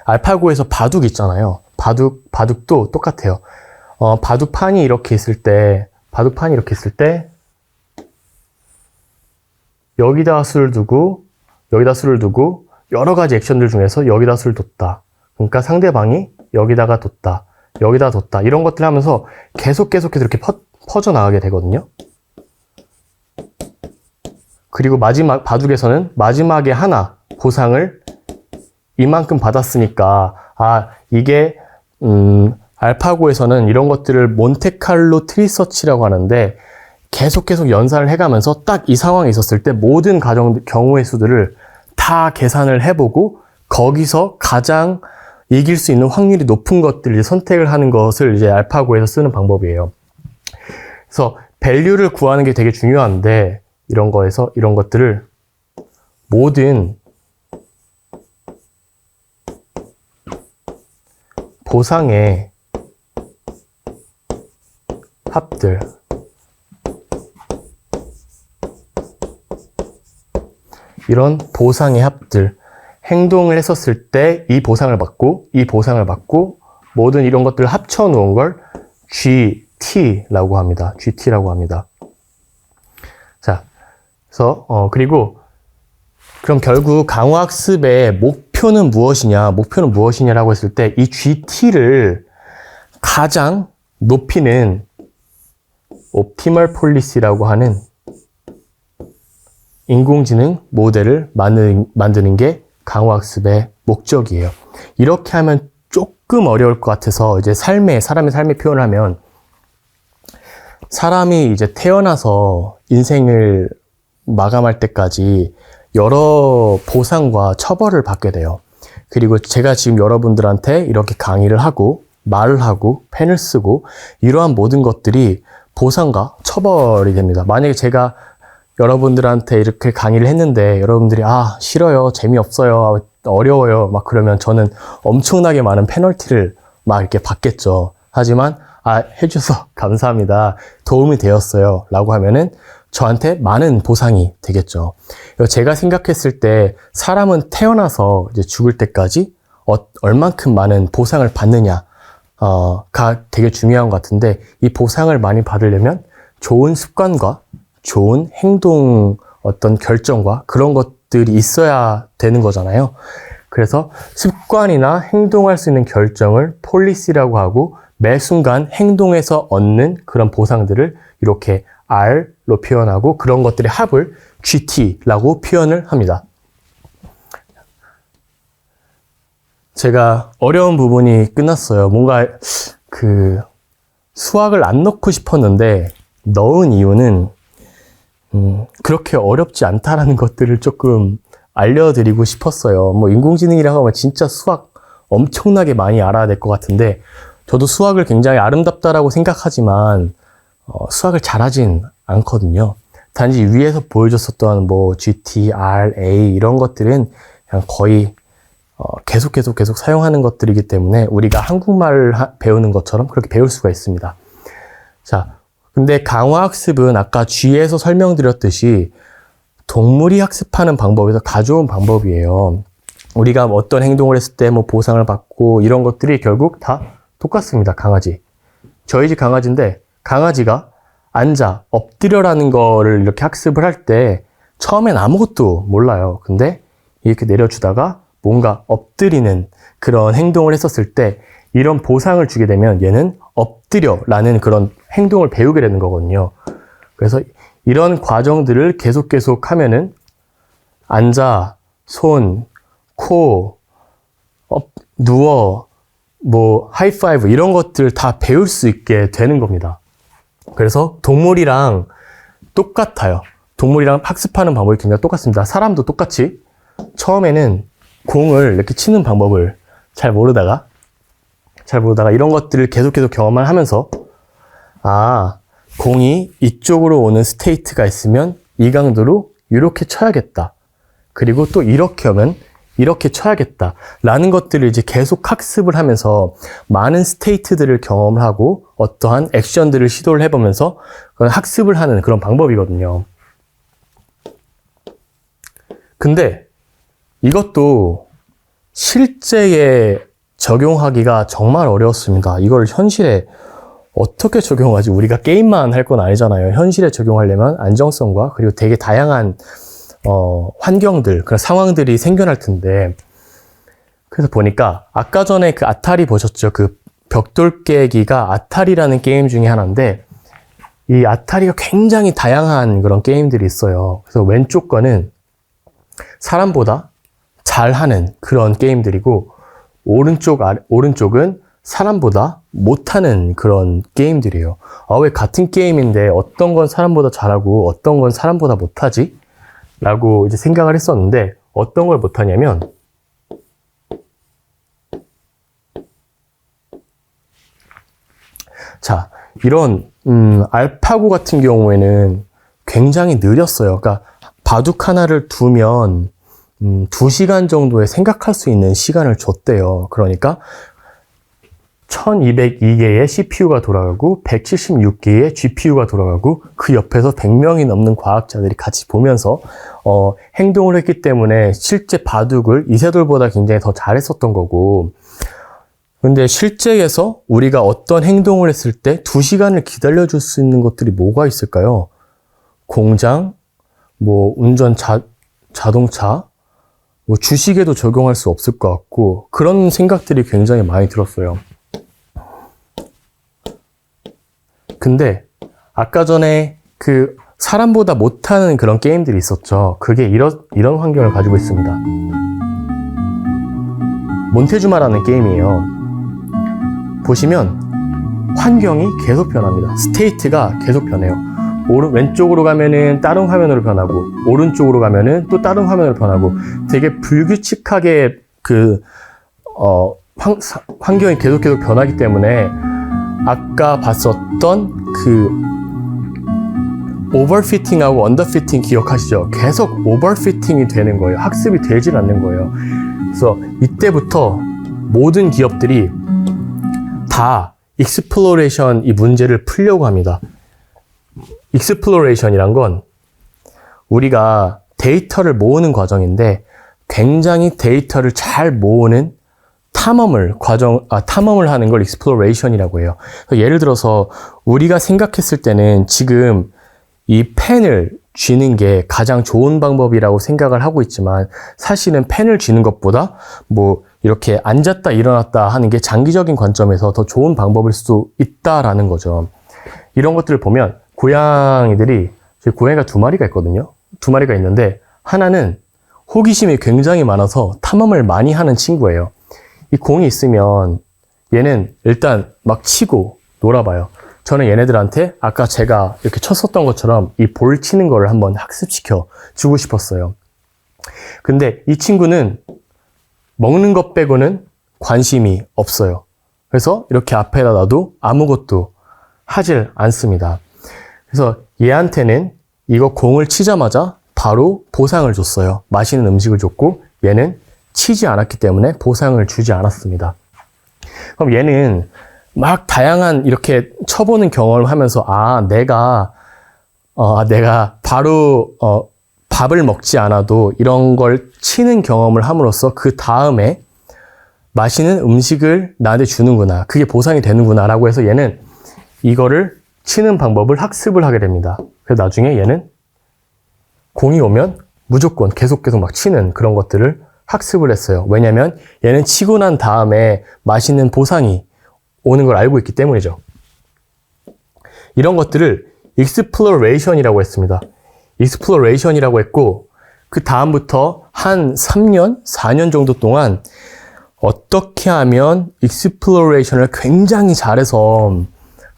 알파고에서 바둑 있잖아요. 바둑도 똑같아요. 바둑판이 이렇게 있을 때 여기다 수를 두고 여기다 수를 두고 여러 가지 액션들 중에서 여기다 수를 뒀다. 그러니까 상대방이 여기다가 뒀다, 여기다 뒀다, 이런 것들을 하면서 계속해서 이렇게 퍼져나가게 되거든요. 그리고 마지막 바둑에서는 마지막에 하나 보상을 이만큼 받았으니까, 이게 알파고에서는 이런 것들을 몬테칼로 트리서치라고 하는데, 계속 연산을 해가면서 딱 이 상황에 있었을 때 모든 경우의 수들을 다 계산을 해보고 거기서 가장 이길 수 있는 확률이 높은 것들을 선택을 하는 것을 이제 알파고에서 쓰는 방법이에요. 그래서 밸류를 구하는 게 되게 중요한데, 이런 것들을 모든 보상의 합들, 이런 보상의 합들, 행동을 했었을 때 이 보상을 받고 모든 이런 것들을 합쳐 놓은 걸 GT라고 합니다. GT라고 합니다. 자, 그래서 그리고 그럼 결국 강화학습의 목표는 무엇이냐라고 했을 때, 이 GT를 가장 높이는 옵티멀 폴리시라고 하는 인공지능 모델을 만드는 게 강화학습의 목적이에요. 이렇게 하면 조금 어려울 것 같아서, 이제 사람의 삶의 표현을 하면, 사람이 이제 태어나서 인생을 마감할 때까지 여러 보상과 처벌을 받게 돼요. 그리고 제가 지금 여러분들한테 이렇게 강의를 하고 말을 하고 펜을 쓰고 이러한 모든 것들이 보상과 처벌이 됩니다. 만약에 제가 여러분들한테 이렇게 강의를 했는데 여러분들이 싫어요, 재미없어요, 어려워요 막 그러면 저는 엄청나게 많은 페널티를 막 이렇게 받겠죠. 하지만 해줘서 감사합니다, 도움이 되었어요 라고 하면은 저한테 많은 보상이 되겠죠. 제가 생각했을 때 사람은 태어나서 이제 죽을 때까지 얼만큼 많은 보상을 받느냐가 되게 중요한 것 같은데, 이 보상을 많이 받으려면 좋은 습관과 좋은 행동, 어떤 결정과 그런 것들이 있어야 되는 거잖아요. 그래서 습관이나 행동할 수 있는 결정을 폴리시라고 하고, 매 순간 행동에서 얻는 그런 보상들을 이렇게 R로 표현하고, 그런 것들의 합을 GT라고 표현을 합니다. 제가 어려운 부분이 끝났어요. 뭔가 수학을 안 넣고 싶었는데 넣은 이유는 그렇게 어렵지 않다라는 것들을 조금 알려드리고 싶었어요. 뭐 인공지능이라고 하면 진짜 수학 엄청나게 많이 알아야 될 것 같은데, 저도 수학을 굉장히 아름답다라고 생각하지만 수학을 잘하진 않거든요. 단지 위에서 보여줬었던 뭐 GT, R, A 이런 것들은 그냥 거의 계속 사용하는 것들이기 때문에 우리가 한국말을 배우는 것처럼 그렇게 배울 수가 있습니다. 자, 근데 강화학습은 아까 G에서 설명드렸듯이 동물이 학습하는 방법에서 가져온 방법이에요. 우리가 어떤 행동을 했을 때 뭐 보상을 받고 이런 것들이 결국 다 똑같습니다. 강아지. 저희 집 강아지인데 강아지가 앉아, 엎드려라는 거를 이렇게 학습을 할 때 처음엔 아무것도 몰라요. 근데 이렇게 내려주다가 뭔가 엎드리는 그런 행동을 했었을 때 이런 보상을 주게 되면 얘는 엎드려라는 그런 행동을 배우게 되는 거거든요. 그래서 이런 과정들을 계속 하면은 앉아, 손, 코, 누워, 뭐 하이파이브 이런 것들 다 배울 수 있게 되는 겁니다. 그래서 동물이랑 똑같아요. 동물이랑 학습하는 방법이 굉장히 똑같습니다. 사람도 똑같이 처음에는 공을 이렇게 치는 방법을 잘 모르다가 이런 것들을 계속 경험을 하면서 아, 공이 이쪽으로 오는 스테이트가 있으면 이 강도로 이렇게 쳐야겠다. 그리고 또 이렇게 하면 이렇게 쳐야겠다. 라는 것들을 이제 계속 학습을 하면서 많은 스테이트들을 경험을 하고 어떠한 액션들을 시도를 해보면서 학습을 하는 그런 방법이거든요. 근데 이것도 실제에 적용하기가 정말 어려웠습니다. 이걸 현실에 어떻게 적용하지? 우리가 게임만 할 건 아니잖아요. 현실에 적용하려면 안정성과 그리고 되게 다양한 환경들, 그런 상황들이 생겨날 텐데. 그래서 보니까 아까 전에 그 아타리 보셨죠? 그 벽돌 깨기가 아타리라는 게임 중에 하나인데 이 아타리가 굉장히 다양한 그런 게임들이 있어요. 그래서 왼쪽 거는 사람보다 잘하는 그런 게임들이고 오른쪽은 사람보다 못하는 그런 게임들이에요. 아, 왜 같은 게임인데 어떤 건 사람보다 잘하고 어떤 건 사람보다 못하지? 라고 이제 생각을 했었는데 어떤 걸 못하냐면 자, 이런 알파고 같은 경우에는 굉장히 느렸어요. 그러니까 바둑 하나를 두면 2시간 정도에 생각할 수 있는 시간을 줬대요. 그러니까 1202개의 CPU가 돌아가고 176개의 GPU가 돌아가고 그 옆에서 100명이 넘는 과학자들이 같이 보면서 행동을 했기 때문에 실제 바둑을 이세돌보다 굉장히 더 잘했었던 거고, 근데 실제에서 우리가 어떤 행동을 했을 때 2시간을 기다려줄 수 있는 것들이 뭐가 있을까요? 공장, 뭐 운전 자동차, 뭐 주식에도 적용할 수 없을 것 같고 그런 생각들이 굉장히 많이 들었어요. 근데 아까 전에 그 사람보다 못하는 그런 게임들이 있었죠. 그게 이런 환경을 가지고 있습니다. 몬테주마라는 게임이에요. 보시면 환경이 계속 변합니다. 스테이트가 계속 변해요. 왼쪽으로 가면은 다른 화면으로 변하고 오른쪽으로 가면은 또 다른 화면으로 변하고 되게 불규칙하게 환경이 계속 변하기 때문에 아까 봤었던 그 오버피팅하고 언더피팅 기억하시죠? 계속 오버피팅이 되는 거예요. 학습이 되질 않는 거예요. 그래서 이때부터 모든 기업들이 다 익스플로레이션 이 문제를 풀려고 합니다. 익스플로레이션이란 건 우리가 데이터를 모으는 과정인데 굉장히 데이터를 잘 모으는 탐험을 하는 걸 익스플로레이션이라고 해요. 예를 들어서 우리가 생각했을 때는 지금 이 펜을 쥐는 게 가장 좋은 방법이라고 생각을 하고 있지만 사실은 펜을 쥐는 것보다 뭐 이렇게 앉았다 일어났다 하는 게 장기적인 관점에서 더 좋은 방법일 수 있다라는 거죠. 이런 것들을 보면 고양이들이, 고양이가 2마리가 있거든요. 2마리가 있는데 하나는 호기심이 굉장히 많아서 탐험을 많이 하는 친구예요. 이 공이 있으면 얘는 일단 막 치고 놀아봐요. 저는 얘네들한테 아까 제가 이렇게 쳤었던 것처럼 이 볼 치는 거를 한번 학습시켜 주고 싶었어요. 근데 이 친구는 먹는 것 빼고는 관심이 없어요. 그래서 이렇게 앞에다 놔도 아무것도 하질 않습니다. 그래서 얘한테는 이거 공을 치자마자 바로 보상을 줬어요. 맛있는 음식을 줬고 얘는 치지 않았기 때문에 보상을 주지 않았습니다. 그럼 얘는 막 다양한 이렇게 쳐보는 경험을 하면서 내가 바로 밥을 먹지 않아도 이런 걸 치는 경험을 함으로써 그 다음에 맛있는 음식을 나한테 주는구나. 그게 보상이 되는구나. 라고 해서 얘는 이거를 치는 방법을 학습을 하게 됩니다. 그래서 나중에 얘는 공이 오면 무조건 계속 막 치는 그런 것들을 학습을 했어요. 왜냐면 얘는 치고 난 다음에 맛있는 보상이 오는 걸 알고 있기 때문이죠. 이런 것들을 exploration이라고 했습니다. exploration이라고 했고 그 다음부터 한 3년, 4년 정도 동안 어떻게 하면 exploration을 굉장히 잘해서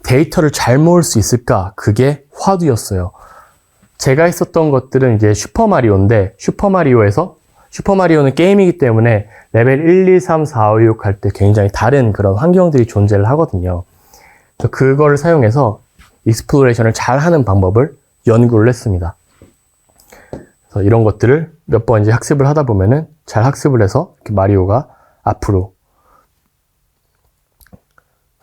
데이터를 잘 모을 수 있을까? 그게 화두였어요. 제가 했었던 것들은 이제 슈퍼마리오인데 슈퍼마리오는 게임이기 때문에 레벨 1, 2, 3, 4, 5, 6 할 때 굉장히 다른 그런 환경들이 존재를 하거든요. 그래서 그거를 사용해서 익스플로레이션을 잘 하는 방법을 연구를 했습니다. 그래서 이런 것들을 몇 번 이제 학습을 하다 보면은 잘 학습을 해서 이렇게 마리오가 앞으로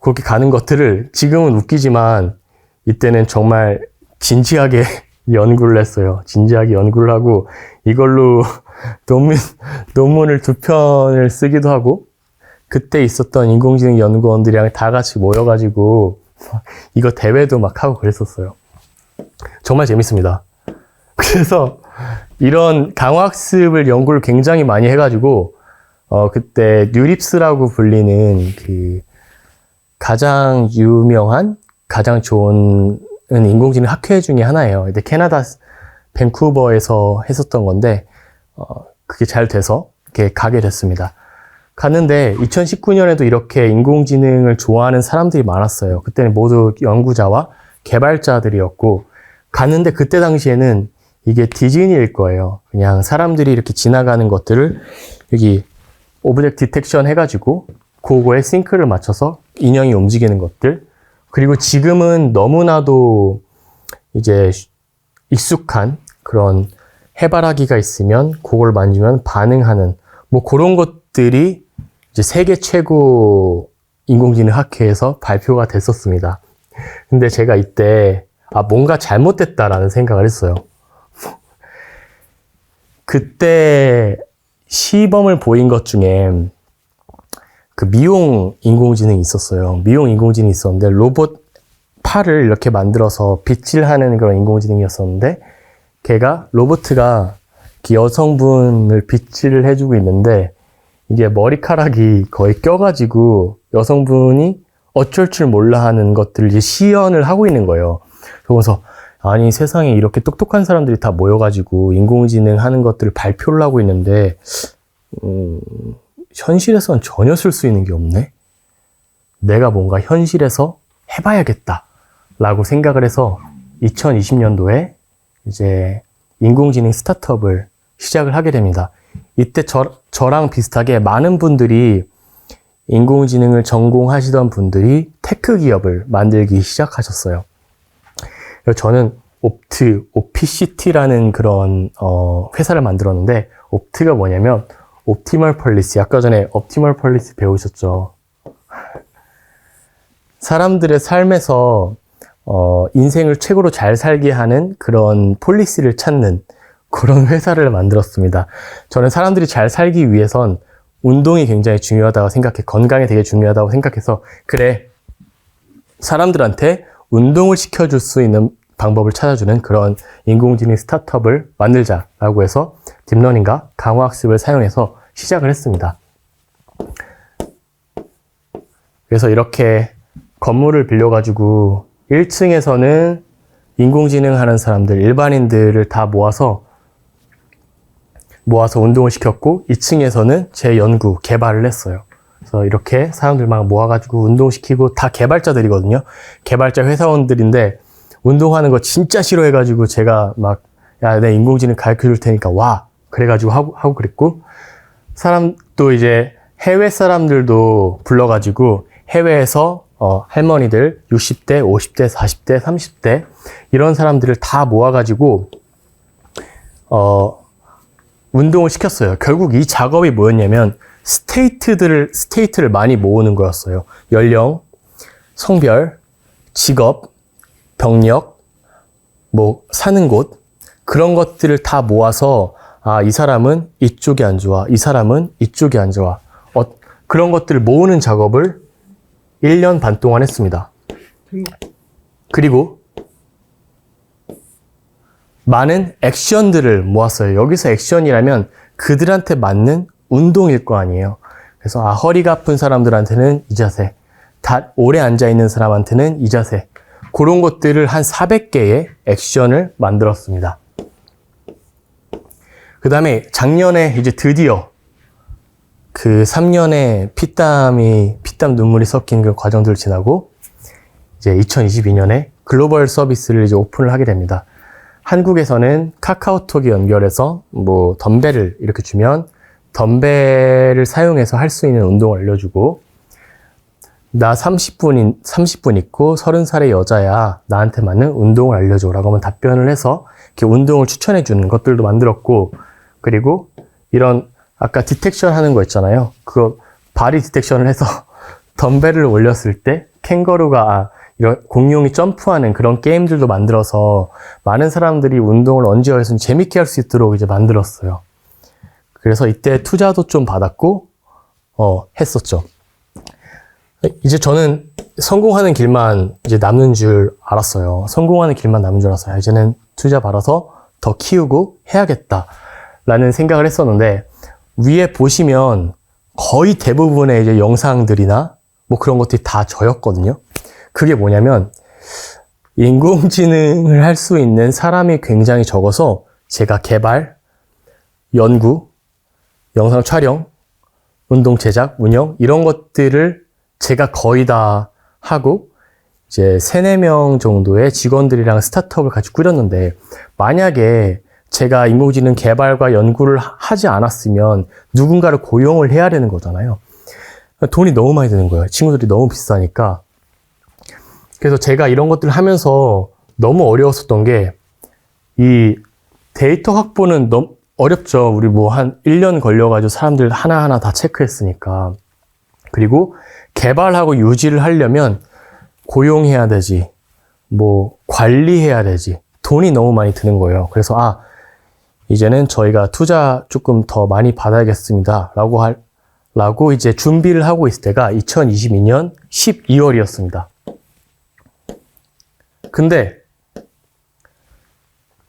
그렇게 가는 것들을 지금은 웃기지만 이때는 정말 진지하게 연구를 했어요. 진지하게 연구를 하고 이걸로 논문을 2편을 쓰기도 하고 그때 있었던 인공지능 연구원들이랑 다 같이 모여가지고 이거 대회도 막 하고 그랬었어요. 정말 재밌습니다. 그래서 이런 강화학습을 연구를 굉장히 많이 해가지고 그때 뉴립스라고 불리는 그 가장 유명한 가장 좋은 인공지능 학회 중에 하나예요. 근데 캐나다 밴쿠버에서 했었던 건데 그게 잘 돼서 이렇게 가게 됐습니다. 갔는데 2019년에도 이렇게 인공지능을 좋아하는 사람들이 많았어요. 그때는 모두 연구자와 개발자들이었고 갔는데 그때 당시에는 이게 디즈니일 거예요. 그냥 사람들이 이렇게 지나가는 것들을 여기 오브젝트 디텍션 해가지고 그거에 싱크를 맞춰서 인형이 움직이는 것들 그리고 지금은 너무나도 이제 익숙한 그런 해바라기가 있으면 그걸 만지면 반응하는 뭐 그런 것들이 이제 세계 최고 인공지능 학회에서 발표가 됐었습니다. 근데 제가 이때 뭔가 잘못됐다라는 생각을 했어요. 그때 시범을 보인 것 중에 그 미용 인공지능이 있었어요. 미용 인공지능이 있었는데 로봇 팔을 이렇게 만들어서 빗질하는 그런 인공지능이었었는데 걔가 로봇가 여성분을 빗질을 해주고 있는데 이게 머리카락이 거의 껴가지고 여성분이 어쩔 줄 몰라 하는 것들을 이제 시연을 하고 있는 거예요. 그러면서 아니 세상에 이렇게 똑똑한 사람들이 다 모여가지고 인공지능 하는 것들을 발표를 하고 있는데 현실에서는 전혀 쓸 수 있는 게 없네. 내가 뭔가 현실에서 해봐야겠다 라고 생각을 해서 2020년도에 이제 인공지능 스타트업을 시작을 하게 됩니다. 이때 저랑 비슷하게 많은 분들이 인공지능을 전공하시던 분들이 테크 기업을 만들기 시작하셨어요. 저는 OPCT라는 그런 회사를 만들었는데 옵트가 뭐냐면 옵티멀 폴리시, 아까 전에 옵티멀 폴리시 배우셨죠? 사람들의 삶에서 인생을 최고로 잘 살게 하는 그런 폴리시를 찾는 그런 회사를 만들었습니다. 저는 사람들이 잘 살기 위해선 운동이 굉장히 중요하다고 생각해, 건강이 되게 중요하다고 생각해서 그래, 사람들한테 운동을 시켜줄 수 있는 방법을 찾아주는 그런 인공지능 스타트업을 만들자라고 해서 딥러닝과 강화학습을 사용해서 시작을 했습니다. 그래서 이렇게 건물을 빌려가지고 1층에서는 인공지능 하는 사람들, 일반인들을 다 모아서 운동을 시켰고 2층에서는 제 연구, 개발을 했어요. 그래서 이렇게 사람들 막 모아가지고 운동시키고 다 개발자들이거든요. 개발자 회사원들인데 운동하는 거 진짜 싫어해가지고 제가 막 야, 내 인공지능 가르쳐줄 테니까 와! 그래가지고 하고 그랬고 또 이제 해외 사람들도 불러가지고 해외에서 할머니들 60대, 50대, 40대, 30대 이런 사람들을 다 모아가지고 운동을 시켰어요. 결국 이 작업이 뭐였냐면 스테이트를 많이 모으는 거였어요. 연령, 성별, 직업, 병력, 뭐 사는 곳 그런 것들을 다 모아서 아, 이 사람은 이쪽이 안 좋아. 이 사람은 이쪽이 안 좋아. 그런 것들을 모으는 작업을 1년 반 동안 했습니다. 그리고 많은 액션들을 모았어요. 여기서 액션이라면 그들한테 맞는 운동일 거 아니에요. 그래서 아, 허리가 아픈 사람들한테는 이 자세, 오래 앉아있는 사람한테는 이 자세, 그런 것들을 한 400개의 액션을 만들었습니다. 그 다음에 작년에 이제 드디어 그 3년의 피땀 눈물이 섞인 그 과정들을 지나고 이제 2022년에 글로벌 서비스를 이제 오픈을 하게 됩니다. 한국에서는 카카오톡에 연결해서 뭐 덤벨을 이렇게 주면 덤벨을 사용해서 할 수 있는 운동을 알려주고, 나 30분 있고 30살의 여자야, 나한테 맞는 운동을 알려줘 라고 하면 답변을 해서 이렇게 운동을 추천해 주는 것들도 만들었고, 그리고 이런 아까 디텍션 하는 거 있잖아요. 그거 바디 디텍션을 해서 덤벨을 올렸을 때 캥거루가 이런 공룡이 점프하는 그런 게임들도 만들어서 많은 사람들이 운동을 언제 어디서 재밌게 할 수 있도록 이제 만들었어요. 그래서 이때 투자도 좀 받았고 했었죠. 이제 저는 성공하는 길만 이제 남는 줄 알았어요. 성공하는 길만 남은 줄 알았어요. 이제는 투자 받아서 더 키우고 해야겠다라는 생각을 했었는데, 위에 보시면 거의 대부분의 이제 영상들이나 뭐 그런 것들이 다 저였거든요. 그게 뭐냐면 인공지능을 할 수 있는 사람이 굉장히 적어서 제가 개발, 연구, 영상 촬영, 운동 제작, 운영 이런 것들을 제가 거의 다 하고 이제 3, 4명 정도의 직원들이랑 스타트업을 같이 꾸렸는데, 만약에 제가 인공지능 개발과 연구를 하지 않았으면 누군가를 고용을 해야 되는 거잖아요. 돈이 너무 많이 드는 거예요. 친구들이 너무 비싸니까. 그래서 제가 이런 것들을 하면서 너무 어려웠었던 게, 이 데이터 확보는 너무 어렵죠. 우리 뭐 한 1년 걸려가지고 사람들 하나하나 다 체크했으니까. 그리고 개발하고 유지를 하려면 고용해야 되지, 뭐 관리해야 되지, 돈이 너무 많이 드는 거예요. 그래서 이제는 저희가 투자 조금 더 많이 받아야겠습니다 라고 이제 준비를 하고 있을 때가 2022년 12월이었습니다. 근데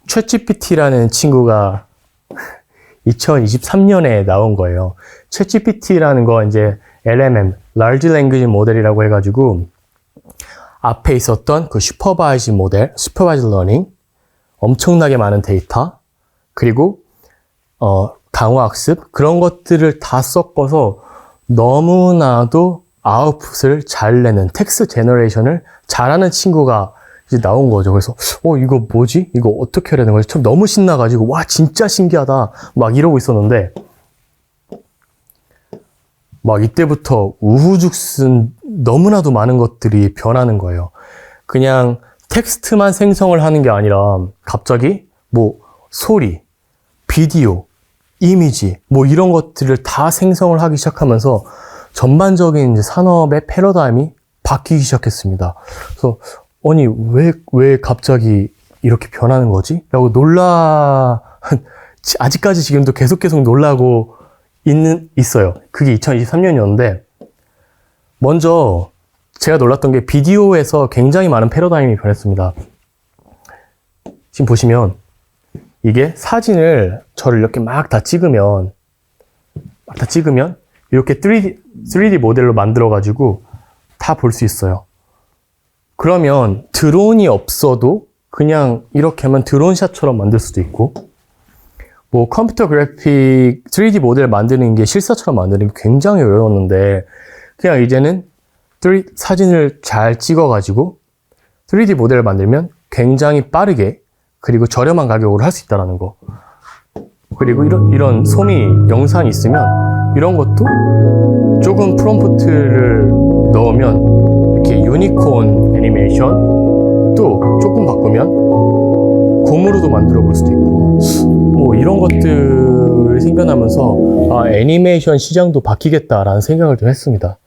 챗GPT라는 친구가 2023년에 나온 거예요. 챗GPT라는 거 이제 LMM, Large Language Model이라고 해가지고 앞에 있었던 그 슈퍼바이즈 모델, 슈퍼바이즈 러닝, 엄청나게 많은 데이터, 그리고 강화학습, 그런 것들을 다 섞어서 너무나도 아웃풋을 잘 내는 텍스트 제너레이션을 잘하는 친구가 이제 나온 거죠. 그래서 이거 뭐지? 이거 어떻게 해야 되는 거지? 참 너무 신나가지고 와 진짜 신기하다 막 이러고 있었는데, 막 이때부터 우후죽순 너무나도 많은 것들이 변하는 거예요. 그냥 텍스트만 생성을 하는 게 아니라 갑자기 뭐 소리, 비디오, 이미지 뭐 이런 것들을 다 생성을 하기 시작하면서 전반적인 이제 산업의 패러다임이 바뀌기 시작했습니다. 그래서 아니 왜 갑자기 이렇게 변하는 거지? 라고 아직까지 지금도 계속 놀라고 있어요. 그게 2023년이었는데, 먼저 제가 놀랐던 게 비디오에서 굉장히 많은 패러다임이 변했습니다. 지금 보시면 이게 사진을 저를 이렇게 막 다 찍으면 이렇게 3D 모델로 만들어가지고 다 볼 수 있어요. 그러면 드론이 없어도 그냥 이렇게 하면 드론샷처럼 만들 수도 있고, 뭐 컴퓨터 그래픽 3D 모델 만드는 게 실사처럼 만드는 게 굉장히 어려웠는데, 그냥 이제는 사진을 잘 찍어가지고 3D 모델을 만들면 굉장히 빠르게 그리고 저렴한 가격으로 할 수 있다는 거. 그리고 이런 소미 영상이 있으면 이런 것도 조금 프롬프트를 넣으면 이렇게 유니콘 애니메이션 또 조금 바꾸면 곰으로도 만들어 볼 수도 있고, 뭐 이런 것들이 생겨나면서 애니메이션 시장도 바뀌겠다라는 생각을 좀 했습니다.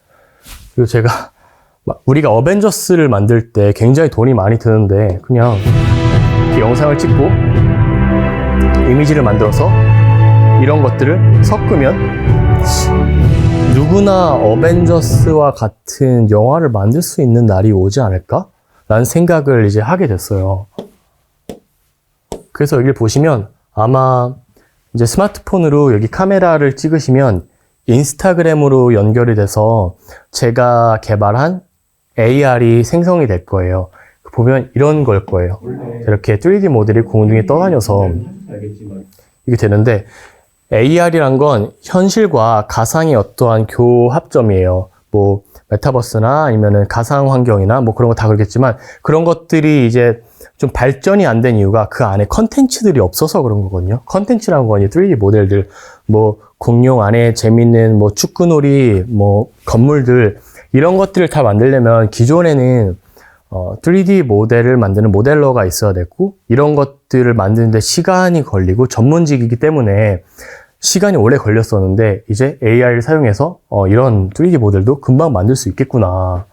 그리고 제가 우리가 어벤져스를 만들 때 굉장히 돈이 많이 드는데 그냥 이렇게 영상을 찍고 이미지를 만들어서 이런 것들을 섞으면 누구나 어벤져스와 같은 영화를 만들 수 있는 날이 오지 않을까? 라는 생각을 이제 하게 됐어요. 그래서 여기를 보시면 아마 이제 스마트폰으로 여기 카메라를 찍으시면 인스타그램으로 연결이 돼서 제가 개발한 AR이 생성이 될 거예요. 보면 이런 걸 거예요. 이렇게 3D 모델이 공중에 떠다녀서 이게 되는데 AR이란 건 현실과 가상의 어떠한 교합점이에요. 뭐 메타버스나 아니면은 가상 환경이나 뭐 그런 거 다 그렇겠지만 그런 것들이 이제 좀 발전이 안 된 이유가 그 안에 컨텐츠들이 없어서 그런 거거든요. 컨텐츠라는 건 3D 모델들, 뭐 공룡 안에 재밌는 뭐 축구놀이, 뭐 건물들 이런 것들을 다 만들려면 기존에는 3D 모델을 만드는 모델러가 있어야 됐고 이런 것들을 만드는데 시간이 걸리고 전문직이기 때문에 시간이 오래 걸렸었는데 이제 AI를 사용해서 이런 3D 모델도 금방 만들 수 있겠구나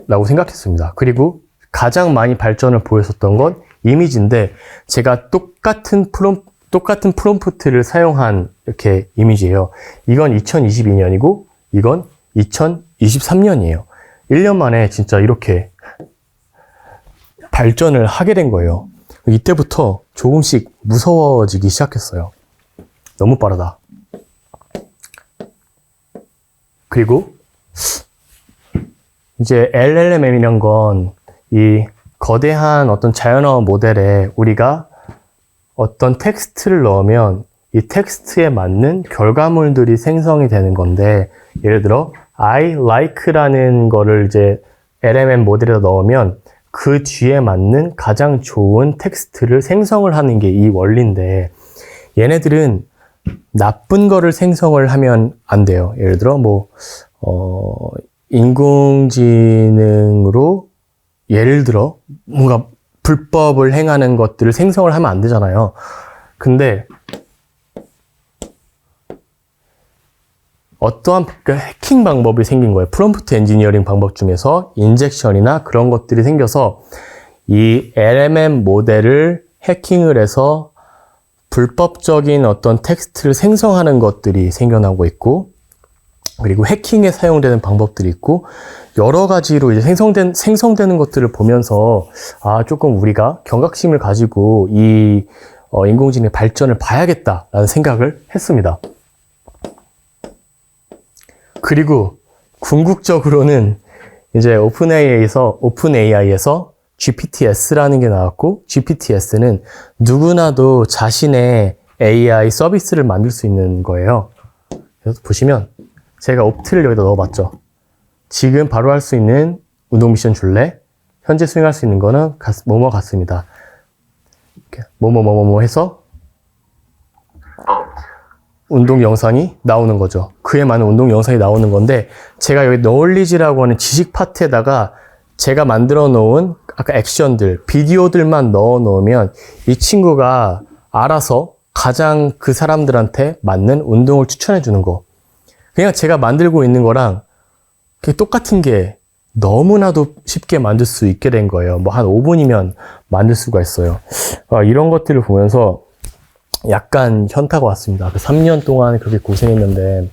라고 생각했습니다. 그리고 가장 많이 발전을 보였었던 건 이미지인데 제가 똑같은 프롬프트를 사용한 이렇게 이미지예요. 이건 2022년이고 이건 2023년이에요. 1년 만에 진짜 이렇게 발전을 하게 된 거예요. 이때부터 조금씩 무서워지기 시작했어요. 너무 빠르다. 그리고 이제 LLM이란 건 이 거대한 어떤 자연어 모델에 우리가 어떤 텍스트를 넣으면 이 텍스트에 맞는 결과물들이 생성이 되는 건데 예를 들어 I like라는 거를 이제 LMM 모델에다 넣으면 그 뒤에 맞는 가장 좋은 텍스트를 생성을 하는 게 이 원리인데 얘네들은 나쁜 거를 생성을 하면 안 돼요. 예를 들어 뭐 인공지능으로 예를 들어 뭔가 불법을 행하는 것들을 생성을 하면 안 되잖아요. 근데 어떠한 해킹 방법이 생긴 거예요. 프롬프트 엔지니어링 방법 중에서 인젝션이나 그런 것들이 생겨서 이 LMM 모델을 해킹을 해서 불법적인 어떤 텍스트를 생성하는 것들이 생겨나고 있고 그리고 해킹에 사용되는 방법들이 있고 여러 가지로 이제 생성되는 것들을 보면서 조금 우리가 경각심을 가지고 이 인공지능의 발전을 봐야겠다라는 생각을 했습니다. 그리고 궁극적으로는 이제 오픈AI에서 GPTS라는 게 나왔고 GPTS는 누구나도 자신의 AI 서비스를 만들 수 있는 거예요. 그래서 보시면 제가 옵트를 여기다 넣어봤죠. 지금 바로 할 수 있는 운동 미션 줄래? 현재 수행할 수 있는 거는 뭐뭐 같습니다. 뭐뭐뭐뭐 해서 운동 영상이 나오는 거죠. 그에 맞는 운동 영상이 나오는 건데 제가 여기 너울리지라고 하는 지식 파트에다가 제가 만들어 놓은 아까 액션들, 비디오들만 넣어 놓으면 이 친구가 알아서 가장 그 사람들한테 맞는 운동을 추천해 주는 거. 그냥 제가 만들고 있는 거랑 똑같은 게 너무나도 쉽게 만들 수 있게 된 거예요. 뭐 한 5분이면 만들 수가 있어요. 이런 것들을 보면서 약간 현타가 왔습니다. 3년 동안 그렇게 고생했는데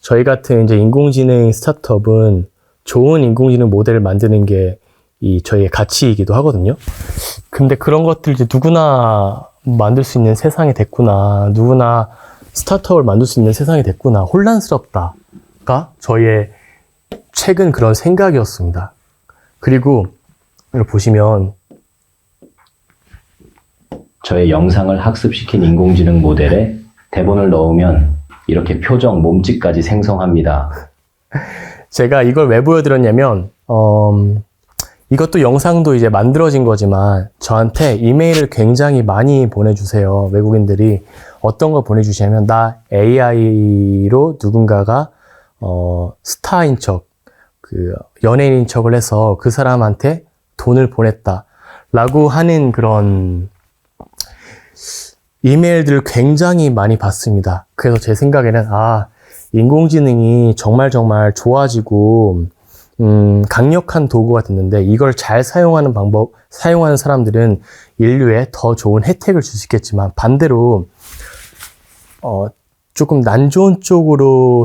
저희 같은 이제 인공지능 스타트업은 좋은 인공지능 모델을 만드는 게 이 저희의 가치이기도 하거든요. 근데 그런 것들 이제 누구나 만들 수 있는 세상이 됐구나. 누구나 스타트업을 만들 수 있는 세상이 됐구나. 혼란스럽다가 저희의 최근 그런 생각이었습니다. 그리고 여기 보시면 저의 영상을 학습시킨 인공지능 모델에 대본을 넣으면 이렇게 표정, 몸짓까지 생성합니다. 제가 이걸 왜 보여드렸냐면 이것도 영상도 이제 만들어진 거지만 저한테 이메일을 굉장히 많이 보내주세요. 외국인들이 어떤 거 보내주시냐면 나 AI로 누군가가 스타인 척, 연예인인 척을 해서 그 사람한테 돈을 보냈다 라고 하는 그런 이메일들을 굉장히 많이 받습니다. 그래서 제 생각에는 인공지능이 정말 좋아지고 강력한 도구가 됐는데 이걸 잘 사용하는 사용하는 사람들은 인류에 더 좋은 혜택을 줄 수 있겠지만 반대로 조금 난 좋은 쪽으로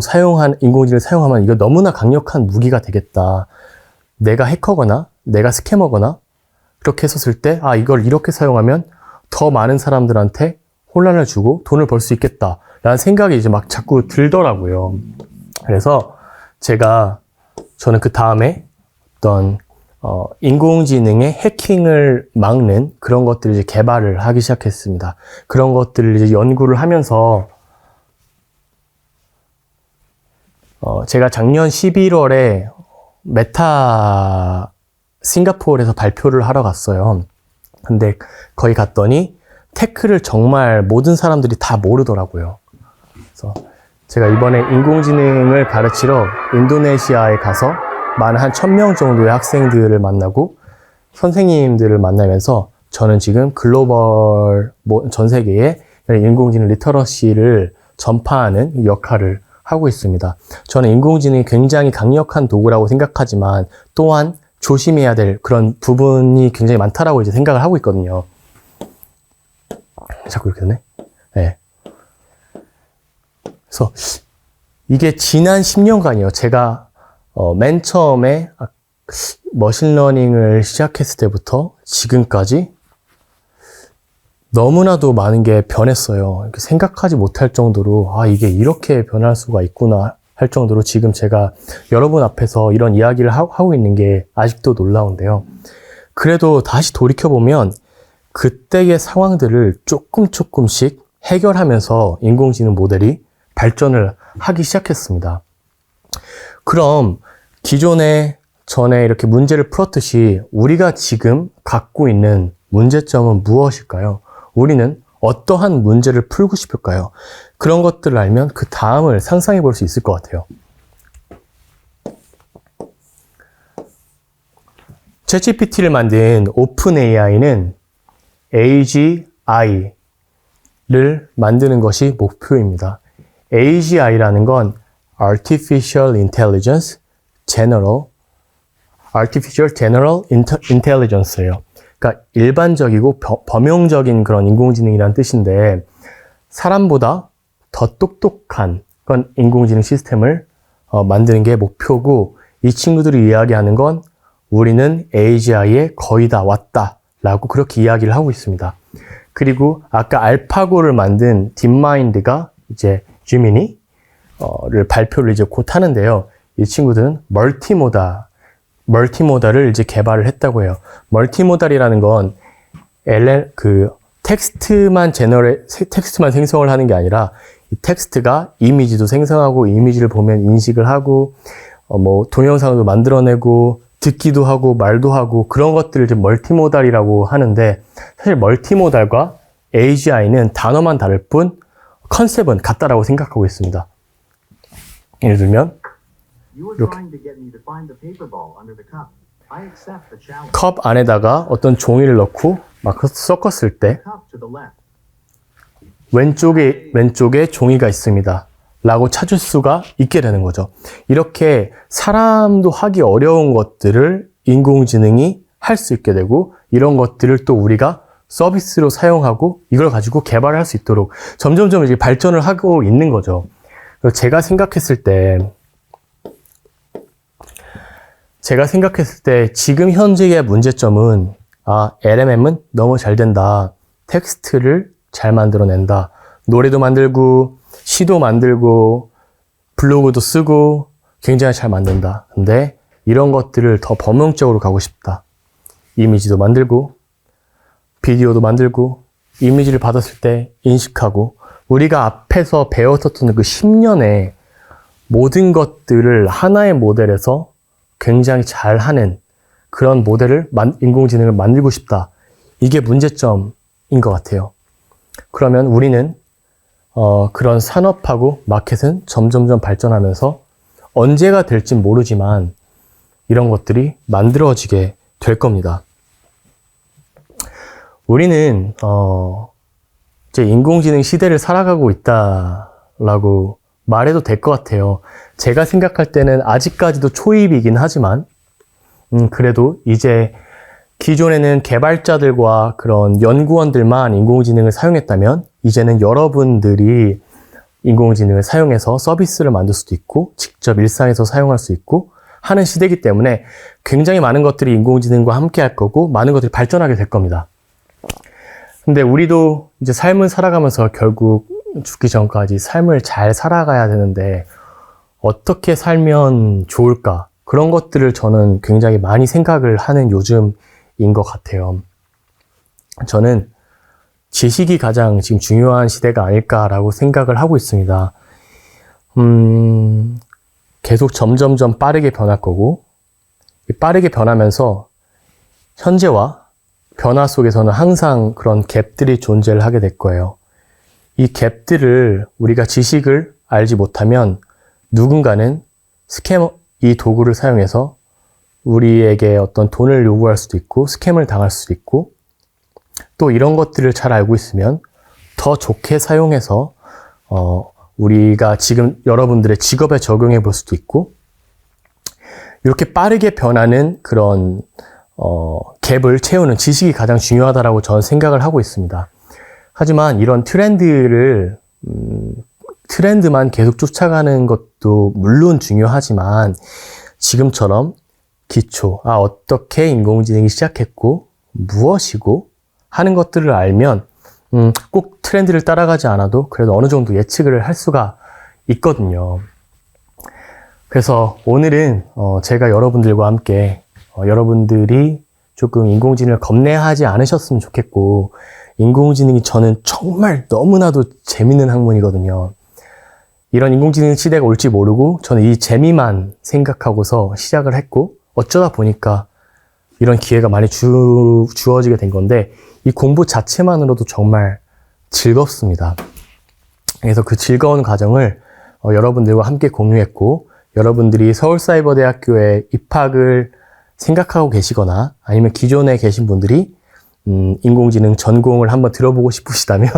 인공지능을 사용하면 이거 너무나 강력한 무기가 되겠다. 내가 해커거나 내가 스캐머거나 그렇게 했었을 때 이걸 이렇게 사용하면 더 많은 사람들한테 혼란을 주고 돈을 벌 수 있겠다 라는 생각이 이제 막 자꾸 들더라고요. 그래서 저는 그 다음에 어떤 인공지능의 해킹을 막는 그런 것들을 이제 개발을 하기 시작했습니다. 그런 것들을 이제 연구를 하면서 제가 작년 11월에 메타 싱가포르에서 발표를 하러 갔어요. 근데 거기 갔더니 테크를 정말 모든 사람들이 다 모르더라고요. 그래서 제가 이번에 인공지능을 가르치러 인도네시아에 가서 한 1000명 정도의 학생들을 만나고 선생님들을 만나면서 저는 지금 글로벌 전 세계에 인공지능 리터러시를 전파하는 역할을 하고 있습니다. 저는 인공지능이 굉장히 강력한 도구라고 생각하지만 또한 조심해야 될 그런 부분이 굉장히 많다라고 이제 생각을 하고 있거든요. 자꾸 이렇게 되네. 네. 그래서 이게 지난 10년간이요. 제가 맨 처음에 머신러닝을 시작했을 때부터 지금까지 너무나도 많은 게 변했어요. 생각하지 못할 정도로 이게 이렇게 변할 수가 있구나 할 정도로 지금 제가 여러분 앞에서 이런 이야기를 하고 있는 게 아직도 놀라운데요. 그래도 다시 돌이켜보면 그때의 상황들을 조금씩 해결하면서 인공지능 모델이 발전을 하기 시작했습니다. 그럼 전에 이렇게 문제를 풀었듯이 우리가 지금 갖고 있는 문제점은 무엇일까요? 우리는 어떠한 문제를 풀고 싶을까요? 그런 것들을 알면 그 다음을 상상해 볼 수 있을 것 같아요. 챗GPT를 만든 오픈 AI는 AGI를 만드는 것이 목표입니다. AGI라는 건 Artificial General Intelligence예요. 그러니까 일반적이고 범용적인 그런 인공지능이라는 뜻인데 사람보다 더 똑똑한 그런 인공지능 시스템을 만드는 게 목표고 이 친구들이 이야기하는 건 우리는 AGI에 거의 다 왔다 라고 그렇게 이야기를 하고 있습니다. 그리고 아까 알파고를 만든 딥마인드가 이제 지미니를 발표를 이제 곧 하는데요. 이 친구들은 멀티모달을 이제 개발을 했다고 해요. 멀티모달이라는 건 텍스트만 생성을 하는 게 아니라 이 텍스트가 이미지도 생성하고 이미지를 보면 인식을 하고 동영상도 만들어내고 듣기도 하고 말도 하고 그런 것들을 이제 멀티모달이라고 하는데 사실 멀티모달과 AGI는 단어만 다를 뿐 컨셉은 같다라고 생각하고 있습니다. 예를 들면 이렇게 컵 안에다가 어떤 종이를 넣고 막 섞었을 때 왼쪽에 종이가 있습니다 라고 찾을 수가 있게 되는 거죠. 이렇게 사람도 하기 어려운 것들을 인공지능이 할 수 있게 되고 이런 것들을 또 우리가 서비스로 사용하고 이걸 가지고 개발할 수 있도록 점점점 이제 발전을 하고 있는 거죠. 제가 생각했을 때 지금 현재의 문제점은 LMM은 너무 잘 된다. 텍스트를 잘 만들어낸다. 노래도 만들고 시도 만들고 블로그도 쓰고 굉장히 잘 만든다. 근데 이런 것들을 더 범용적으로 가고 싶다. 이미지도 만들고 비디오도 만들고 이미지를 받았을 때 인식하고 우리가 앞에서 배웠었던 그 10년의 모든 것들을 하나의 모델에서 굉장히 잘하는 그런 모델을 인공지능을 만들고 싶다. 이게 문제점인 것 같아요. 그러면 우리는 그런 산업하고 마켓은 점점점 발전하면서 언제가 될진 모르지만 이런 것들이 만들어지게 될 겁니다. 우리는 이제 인공지능 시대를 살아가고 있다라고 말해도 될 것 같아요. 제가 생각할 때는 아직까지도 초입이긴 하지만, 그래도 이제 기존에는 개발자들과 그런 연구원들만 인공지능을 사용했다면, 이제는 여러분들이 인공지능을 사용해서 서비스를 만들 수도 있고, 직접 일상에서 사용할 수 있고 하는 시대이기 때문에 굉장히 많은 것들이 인공지능과 함께 할 거고, 많은 것들이 발전하게 될 겁니다. 근데 우리도 이제 삶을 살아가면서 결국 죽기 전까지 삶을 잘 살아가야 되는데, 어떻게 살면 좋을까? 그런 것들을 저는 굉장히 많이 생각을 하는 요즘인 것 같아요. 저는 지식이 가장 지금 중요한 시대가 아닐까라고 생각을 하고 있습니다. 계속 점점점 빠르게 변할 거고, 빠르게 변하면서 현재와 변화 속에서는 항상 그런 갭들이 존재를 하게 될 거예요. 이 갭들을 우리가 지식을 알지 못하면 누군가는 이 도구를 사용해서 우리에게 어떤 돈을 요구할 수도 있고, 스캠을 당할 수도 있고, 또 이런 것들을 잘 알고 있으면 더 좋게 사용해서 우리가 지금 여러분들의 직업에 적용해 볼 수도 있고, 이렇게 빠르게 변하는 그런 갭을 채우는 지식이 가장 중요하다라고 저는 생각을 하고 있습니다. 하지만 이런 트렌드만 계속 쫓아가는 것도 물론 중요하지만, 지금처럼 기초, 어떻게 인공지능이 시작했고 무엇이고 하는 것들을 알면 꼭 트렌드를 따라가지 않아도 그래도 어느 정도 예측을 할 수가 있거든요. 그래서 오늘은 제가 여러분들과 함께 여러분들이 조금 인공지능을 겁내하지 않으셨으면 좋겠고, 인공지능이 저는 정말 너무나도 재밌는 학문이거든요. 이런 인공지능 시대가 올지 모르고 저는 이 재미만 생각하고서 시작을 했고, 어쩌다 보니까 이런 기회가 많이 주어지게 된 건데, 이 공부 자체만으로도 정말 즐겁습니다. 그래서 그 즐거운 과정을 여러분들과 함께 공유했고, 여러분들이 서울사이버대학교에 입학을 생각하고 계시거나 아니면 기존에 계신 분들이 인공지능 전공을 한번 들어보고 싶으시다면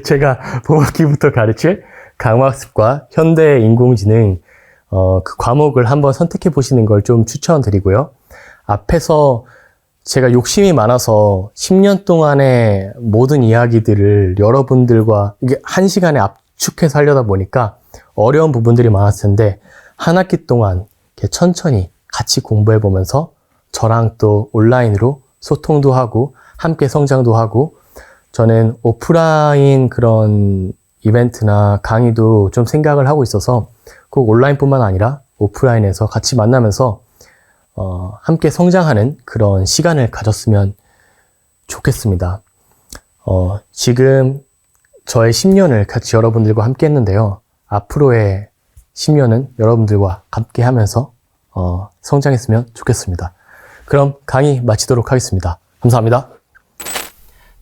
제가 봄학기부터 가르칠 강화학습과 현대 인공지능 그 과목을 한번 선택해 보시는 걸 좀 추천드리고요. 앞에서 제가 욕심이 많아서 10년 동안의 모든 이야기들을 여러분들과 이게 한 시간에 압축해서 하려다 보니까 어려운 부분들이 많았을 텐데, 한 학기 동안 이렇게 천천히 같이 공부해 보면서 저랑 또 온라인으로 소통도 하고 함께 성장도 하고, 저는 오프라인 그런 이벤트나 강의도 좀 생각을 하고 있어서 꼭 온라인뿐만 아니라 오프라인에서 같이 만나면서 함께 성장하는 그런 시간을 가졌으면 좋겠습니다. 지금 저의 10년을 같이 여러분들과 함께 했는데요. 앞으로의 10년은 여러분들과 함께 하면서 성장했으면 좋겠습니다. 그럼 강의 마치도록 하겠습니다. 감사합니다.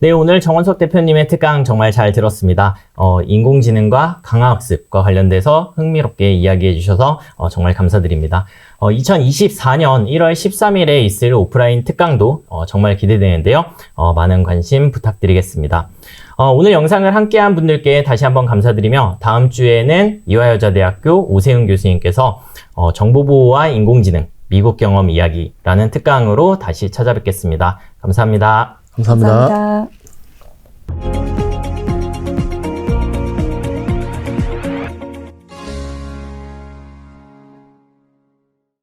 네, 오늘 정원석 대표님의 특강 정말 잘 들었습니다. 인공지능과 강화학습과 관련돼서 흥미롭게 이야기해 주셔서 정말 감사드립니다. 2024년 1월 13일에 있을 오프라인 특강도 정말 기대되는데요. 많은 관심 부탁드리겠습니다. 오늘 영상을 함께한 분들께 다시 한번 감사드리며, 다음 주에는 이화여자대학교 오세훈 교수님께서 정보보호와 인공지능, 미국 경험 이야기라는 특강으로 다시 찾아뵙겠습니다. 감사합니다. 감사합니다. 감사합니다.